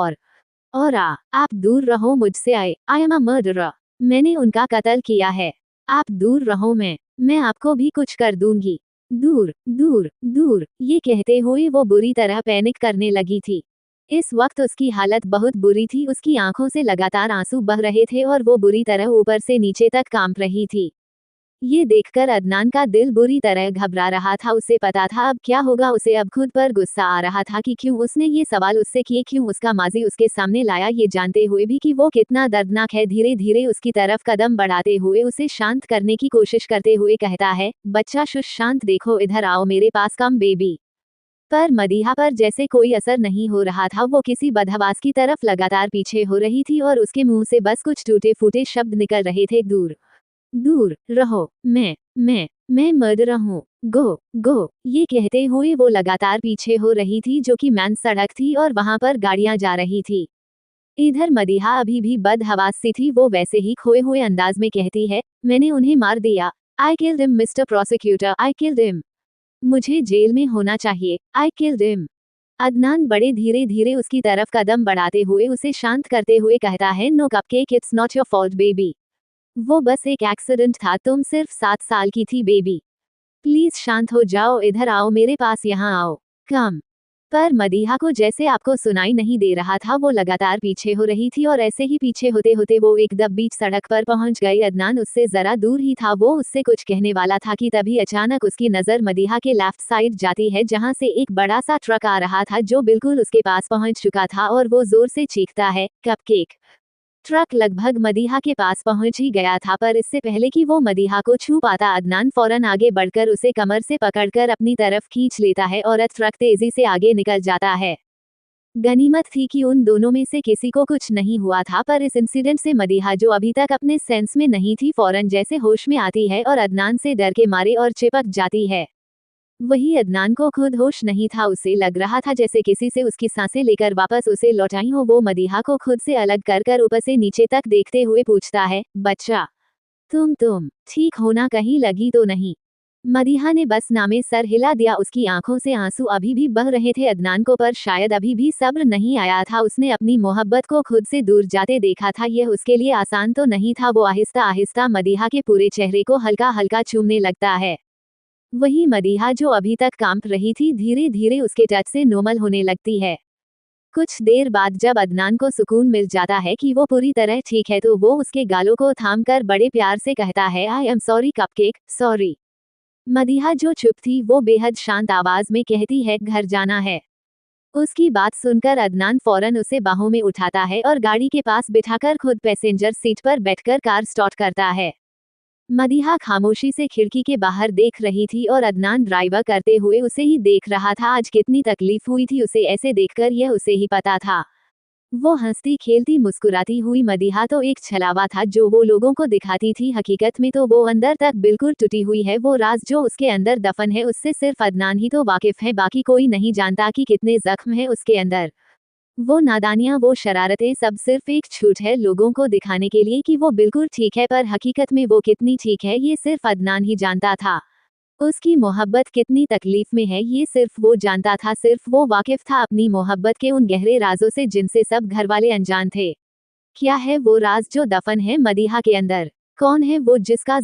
और आप दूर रहो मुझसे। आई एम अ मर्डरर, मैंने उनका कत्ल किया है। आप दूर रहो, मैं आपको भी कुछ कर दूंगी। दूर दूर दूर, ये कहते हुए वो बुरी तरह पैनिक करने लगी थी। इस वक्त उसकी हालत बहुत बुरी थी, उसकी आंखों से लगातार आंसू बह रहे थे और वो बुरी तरह ऊपर से नीचे तक कांप रही थी। ये देखकर अदनान का दिल बुरी तरह घबरा रहा था। उसे पता था अब क्या होगा। उसे अब खुद पर गुस्सा आ रहा था कि क्यों उसने ये सवाल उससे किए, क्यों उसका माजी उसके सामने लाया, ये जानते हुए भी कि वो कितना दर्दनाक है। धीरे धीरे उसकी तरफ कदम बढ़ाते हुए उसे शांत करने की कोशिश करते हुए कहता है, बच्चा शुश, शांत, देखो इधर आओ मेरे पास, कम बेबी। पर मदीहा पर जैसे कोई असर नहीं हो रहा था। वो किसी बदहवास की तरफ लगातार पीछे हो रही थी और उसके मुंह से बस कुछ टूटे फूटे शब्द निकल रहे थे, दूर दूर रहो, मैं मर्डर हूँ, गो। ये कहते हुए वो लगातार पीछे हो रही थी, जो कि मेन सड़क थी और वहां पर गाड़ियां जा रही थी। इधर मदीहा अभी भी बदहवास सी थी। वो वैसे ही खोए हुए अंदाज में कहती है, मैंने उन्हें मार दिया। I killed him mister prosecutor, I killed him. मुझे जेल में होना चाहिए, आई किल्ड हिम। अदनान बड़े धीरे धीरे उसकी तरफ कदम बढ़ाते हुए उसे शांत करते हुए कहता है, no cupcake, it's not your fault baby. वो बस एक एक्सीडेंट था, तुम सिर्फ 7 साल की थी बेबी। प्लीज शांत हो जाओ, इधर आओ मेरे पास, यहाँ आओ, कम। पर मदीहा को जैसे आपको सुनाई नहीं दे रहा था, वो लगातार पीछे हो रही थी और ऐसे ही पीछे होते होते वो एकदम बीच सड़क पर पहुंच गई। अदनान उससे जरा दूर ही था, वो उससे कुछ कहने वाला था कि तभी अचानक उसकी नजर मदीहा के लेफ्ट साइड जाती है, जहां से एक बड़ा सा ट्रक आ रहा था जो बिल्कुल उसके पास पहुंच चुका था और वो जोर से चीखता है, कपकेक। ट्रक लगभग मदीहा के पास पहुंच ही गया था, पर इससे पहले कि वो मदीहा को छू पाता, अदनान फौरन आगे बढ़कर उसे कमर से पकड़कर अपनी तरफ खींच लेता है और ट्रक तेजी से आगे निकल जाता है। गनीमत थी कि उन दोनों में से किसी को कुछ नहीं हुआ था, पर इस इंसिडेंट से मदीहा, जो अभी तक अपने सेंस में नहीं थी, फौरन जैसे होश में आती है और अदनान से डर के मारे और चिपक जाती है। वही अदनान को खुद होश नहीं था, उसे लग रहा था जैसे किसी से उसकी सांसें लेकर वापस उसे लौटाई हो। वो मदीहा को खुद से अलग कर कर ऊपर से नीचे तक देखते हुए पूछता है, बच्चा, तुम ठीक हो ना, कहीं लगी तो नहीं? मदीहा ने बस नामे सर हिला दिया, उसकी आंखों से आंसू अभी भी बह रहे थे अदनान को, पर शायद अभी भी सब्र नहीं आया था। उसने अपनी मोहब्बत को खुद से दूर जाते देखा था, यह उसके लिए आसान तो नहीं था। वो आहिस्ता आहिस्ता मदीहा के पूरे चेहरे को हल्का हल्का चूमने लगता है। वही मदीहा, जो अभी तक कांप रही थी, धीरे धीरे उसके टच से नॉर्मल होने लगती है। कुछ देर बाद जब अदनान को सुकून मिल जाता है कि वो पूरी तरह ठीक है, तो वो उसके गालों को थामकर बड़े प्यार से कहता है, I am sorry cupcake, sorry. Madiha, जो चुप थी, वो बेहद शांत आवाज में कहती है, घर जाना है। उसकी बात सुनकर अदनान फौरन उसे बाहों में उठाता है और गाड़ी के पास बिठाकर खुद पैसेंजर सीट पर बैठकर कार स्टार्ट करता है। मदीहा खामोशी से खिड़की के बाहर देख रही थी और अदनान ड्राइवर करते हुए उसे ही देख रहा था। आज कितनी तकलीफ हुई थी उसे ऐसे देखकर, यह उसे ही पता था। वो हंसती खेलती मुस्कुराती हुई मदीहा तो एक छलावा था जो वो लोगों को दिखाती थी, हकीकत में तो वो अंदर तक बिल्कुल टूटी हुई है। वो राज जो उसके अंदर दफन है, उससे सिर्फ अदनान ही तो वाकिफ है, बाकी कोई नहीं जानता कि कितने जख्म है उसके अंदर। वो नादानियां, वो शरारतें, सब सिर्फ एक छूट है लोगों को दिखाने के लिए कि वो बिल्कुल ठीक है, पर हकीकत में वो कितनी ठीक है ये सिर्फ अदनान ही जानता था। उसकी मोहब्बत कितनी तकलीफ में है ये सिर्फ वो जानता था, सिर्फ वो वाकिफ था अपनी मोहब्बत के उन गहरे राजों से जिनसे सब घरवाले अनजान थे। क्या है वो राज जो दफन है मदीहा के अंदर? कौन है वो जिसका